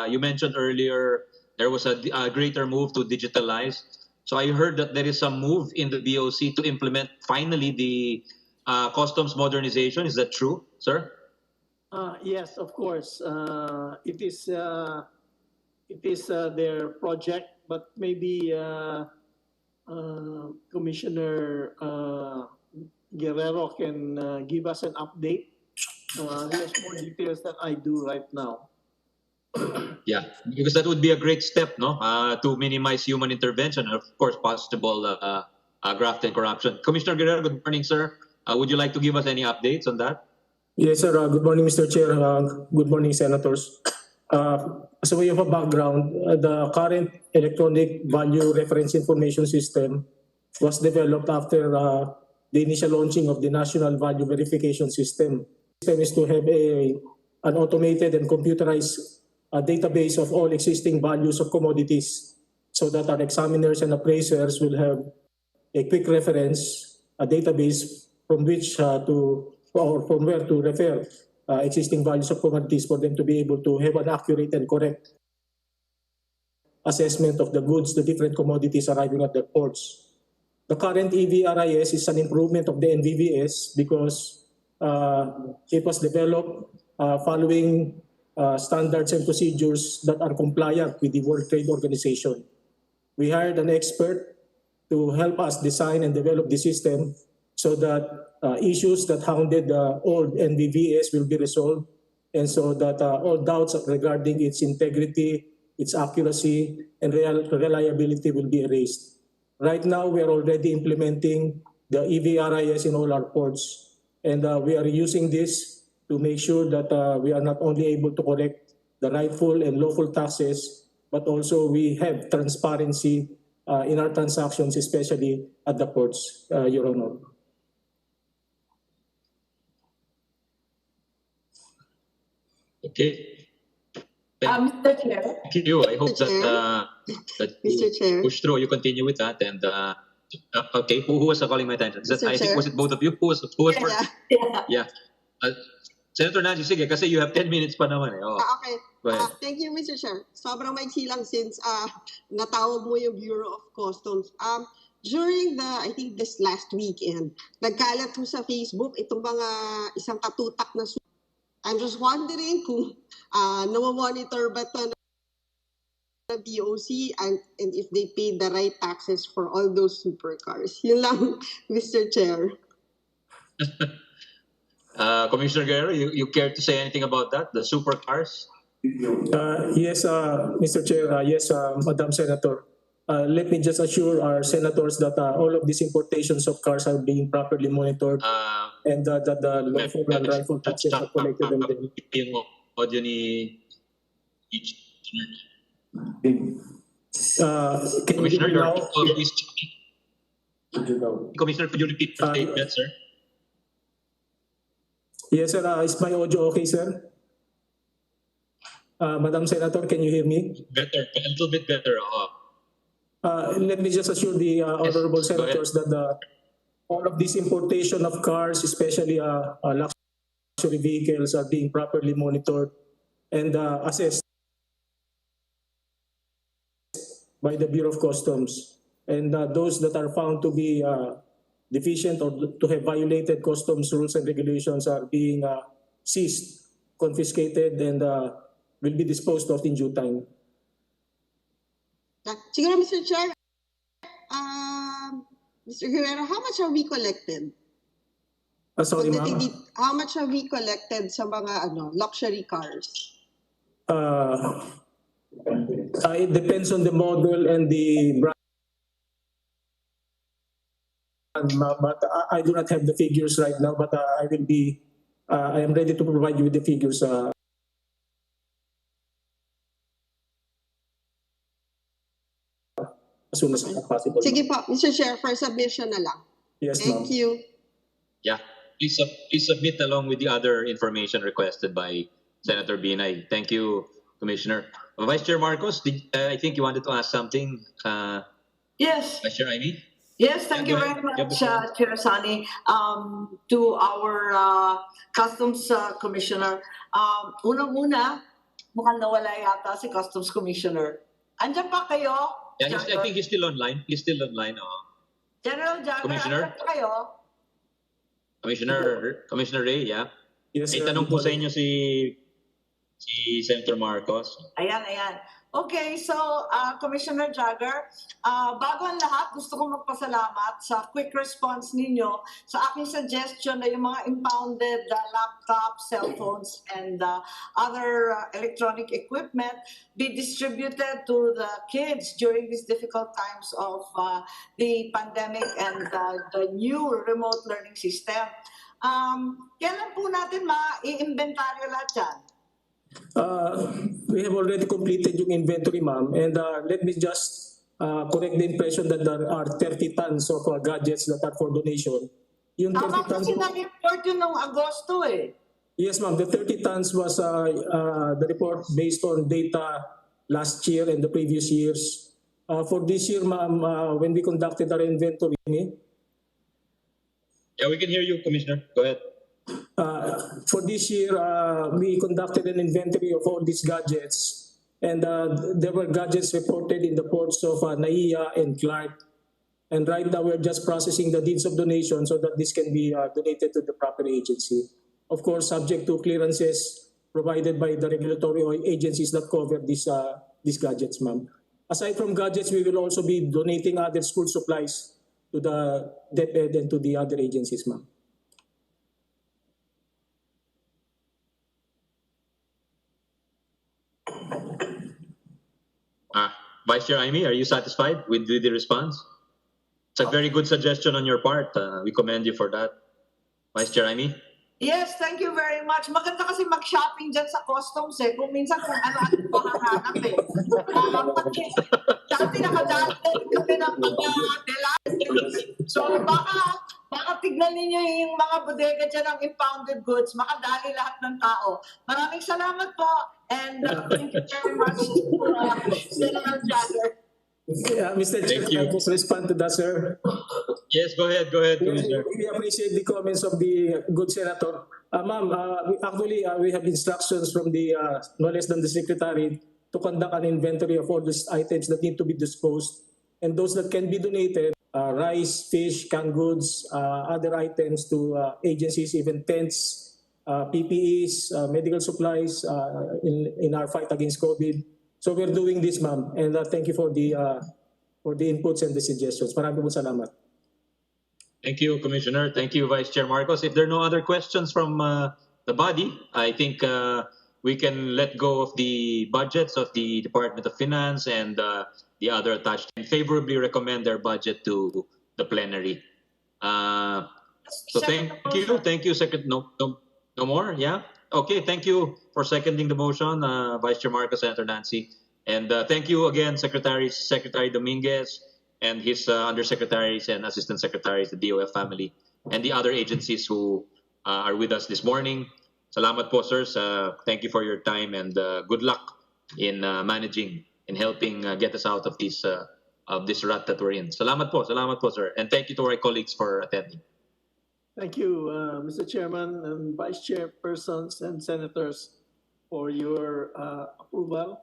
You mentioned earlier there was a greater move to digitalize. So I heard that there is some move in the BOC to implement finally the customs modernization. Is that true, sir? Yes, of course. It is their project, but maybe Commissioner Guerrero can give us an update. He has more details than I do right now. Yeah, because that would be a great step, no, to minimize human intervention and, of course, possible graft and corruption. Commissioner Guerrero, good morning, sir. Would you like to give us any updates on that? Yes, sir. Good morning, Mr. Chair. Good morning, Senators. As a way of a background, the current electronic value reference information system was developed after the initial launching of the National Value Verification System. The system is to have an automated and computerized database of all existing values of commodities so that our examiners and appraisers will have a quick reference, a database from which from where to refer existing values of commodities for them to be able to have an accurate and correct assessment of the goods, the different commodities arriving at the ports. The current EVRIS is an improvement of the NVVS because it was developed following standards and procedures that are compliant with the World Trade Organization. We hired an expert to help us design and develop the system so that issues that hounded the old NVVS will be resolved, and so that all doubts regarding its integrity, its accuracy, and reliability will be erased. Right now, we are already implementing the EVRIS in all our ports, and we are using this to make sure that we are not only able to collect the rightful and lawful taxes, but also we have transparency in our transactions, especially at the ports, Your Honor. Okay. Mr. Chair. Thank you. I hope that Mr. Chair. you push through, you continue with that. And okay, who was calling my attention? I think, was it both of you? Who was first? Yeah. Senator Nancy, sige, kasi you have 10 minutes pa naman eh. Oh. Okay. Go ahead. Thank you, Mr. Chair. Sobrang maiksi lang since natawag mo yung Bureau of Customs. During I think this last weekend, nagkalat po sa Facebook itong mga isang katutak na I'm just wondering kung namamonitor ba ito ng BOC and if they paid the right taxes for all those supercars. Yun lang, Mr. Chair. Commissioner Guerrero, you care to say anything about that, the supercars? Yes, Mr. Chair. Yes, Madam Senator. Let me just assure our senators that all of these importations of cars are being properly monitored and that the lawful and rightful taxes are collected on them. Yung audio ni Commissioner, your audio is checking. Commissioner, could you repeat your statement, sir? Yes, sir. Is my audio okay, sir? Madam Senator, can you hear me? Better, a little bit better. Let me just assure the honorable senators that all of this importation of cars, especially luxury vehicles, are being properly monitored and assessed by the Bureau of Customs. And those that are found to be deficient or to have violated customs rules and regulations are being seized, confiscated, and will be disposed of in due time. Siguro, Mr. Chair, Mr. Guerrero, how much have we collected? Sorry, Pagdating ma'am. how much have we collected sa mga luxury cars? It depends on the model and the brand, ma'am, but I do not have the figures right now, but I am ready to provide you with the figures as soon as possible. Sige po, Mr. Chair, for submission na lang. Yes, ma'am. Thank you. Yeah, please submit along with the other information requested by Senator Binay. Thank you, Commissioner. Vice Chair Marcos, I think you wanted to ask something. Yes. Vice Chair Ivy? Yes, thank Yeah, you go very ahead. much, Yeah, Chair Sani. To our Customs Commissioner, unang-una, mukhang nawala yata si Customs Commissioner. Andiyan pa kayo? Yeah, I think he's still online. He's still online. General Jagger, Commissioner? andiyan pa kayo? Commissioner Ray, yeah? Yes, May sir. tanong po sa inyo si Senator Marcos. Ayan. Okay, so Commissioner Jagger, bago ang lahat, gusto kong magpasalamat sa quick response ninyo sa aking suggestion na yung mga impounded laptops, cell phones, and other electronic equipment be distributed to the kids during these difficult times of the pandemic and the new remote learning system. Kailan po natin ma-i-inventaryo lahat yan? We have already completed yung inventory, ma'am, and let me just correct the impression that there are 30 tons of gadgets that are for donation. Yung 30 Tama tons kasi na-report yun noong Agosto eh. Yes, ma'am. The 30 tons was the report based on data last year and the previous years. For this year, ma'am, when we conducted our inventory, Yeah, we can hear you, Commissioner. Go ahead. for this year, we conducted an inventory of all these gadgets, and there were gadgets reported in the ports of Naiya and Clark. And right now, we're just processing the deeds of donation so that this can be donated to the proper agency. Of course, subject to clearances provided by the regulatory agencies that cover these gadgets, ma'am. Aside from gadgets, we will also be donating other school supplies to the DepEd and to the other agencies, ma'am. Vice Chair Amy, are you satisfied with the response? It's a very good suggestion on your part. We commend you for that. Vice Chair Amy? Yes, thank you very much. Maganda kasi mag-shopping dyan sa customs eh. Kung minsan kung ano-ano pa hahanap eh. Dati nakadali kami ng mga delivery. So baka tignan ninyo yung mga bodega dyan ng impounded goods. Makadali lahat ng tao. Maraming salamat po. And thank you very much, Senator Jagger. Yeah, Mr. Chair, Thank you. can I just respond to that, sir? Yes, go ahead, Commissioner. We appreciate the comments of the good senator. Ma'am, we have instructions from the no less than the secretary to conduct an inventory of all these items that need to be disposed, and those that can be donated, rice, fish, canned goods, other items to agencies, even tents, PPEs, medical supplies in our fight against COVID. So we're doing this, ma'am, and thank you for the inputs and the suggestions. Maraming po salamat. Thank you, Commissioner. Thank you, Vice Chair Marcos. If there are no other questions from the body, I think we can let go of the budgets of the Department of Finance and the other attached and favorably recommend their budget to the plenary. So thank you, Secretary. No more, yeah? Okay, thank you for seconding the motion, Vice Chair Marcos, Senator Nancy. And thank you again, Secretary Dominguez, and his undersecretaries and assistant secretaries, the DOF family, and the other agencies who are with us this morning. Salamat po, sirs. Thank you for your time, and good luck in managing and helping get us out of this rut that we're in. Salamat po, sir. And thank you to our colleagues for attending. Thank you, Mr. Chairman and Vice Chairpersons and Senators for your approval.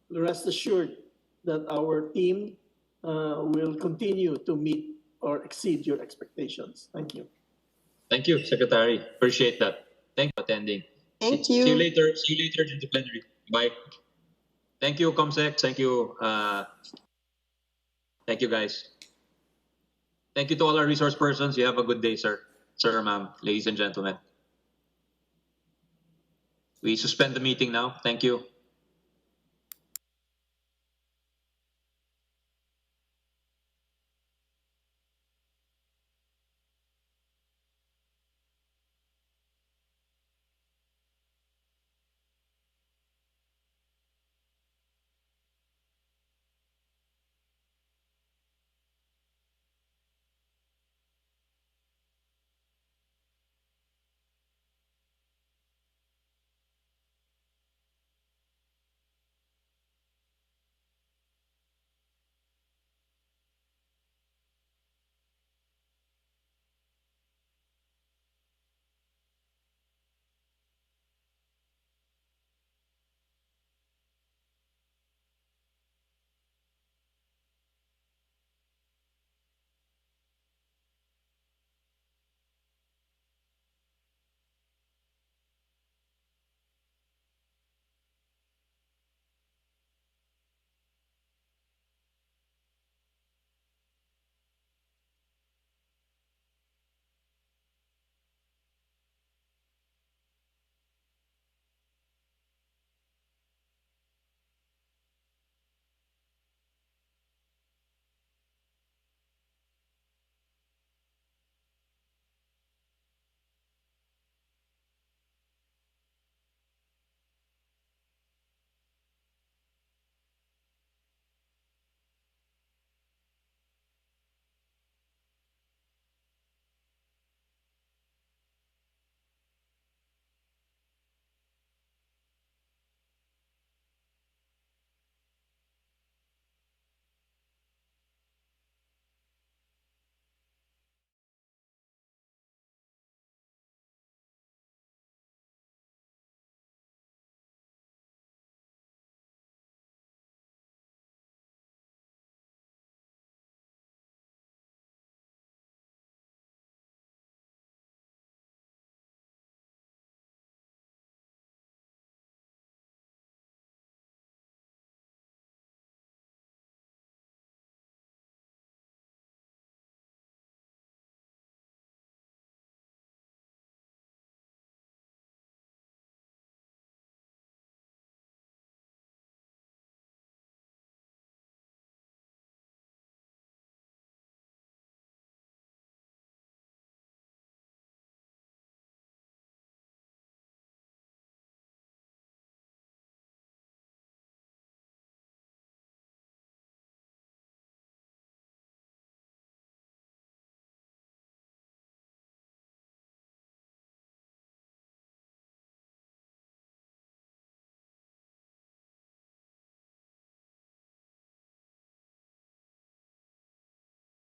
Rest assured that our team will continue to meet or exceed your expectations. Thank you. Thank you, Secretary. Appreciate that. Thank you for attending. Thank See you. you later. See you later in the plenary. Bye. Thank you, Comsec. Thank you. Thank you, guys. Thank you to all our resource persons. You have a good day, sir. Sir, ma'am, ladies and gentlemen. We suspend the meeting now. Thank you.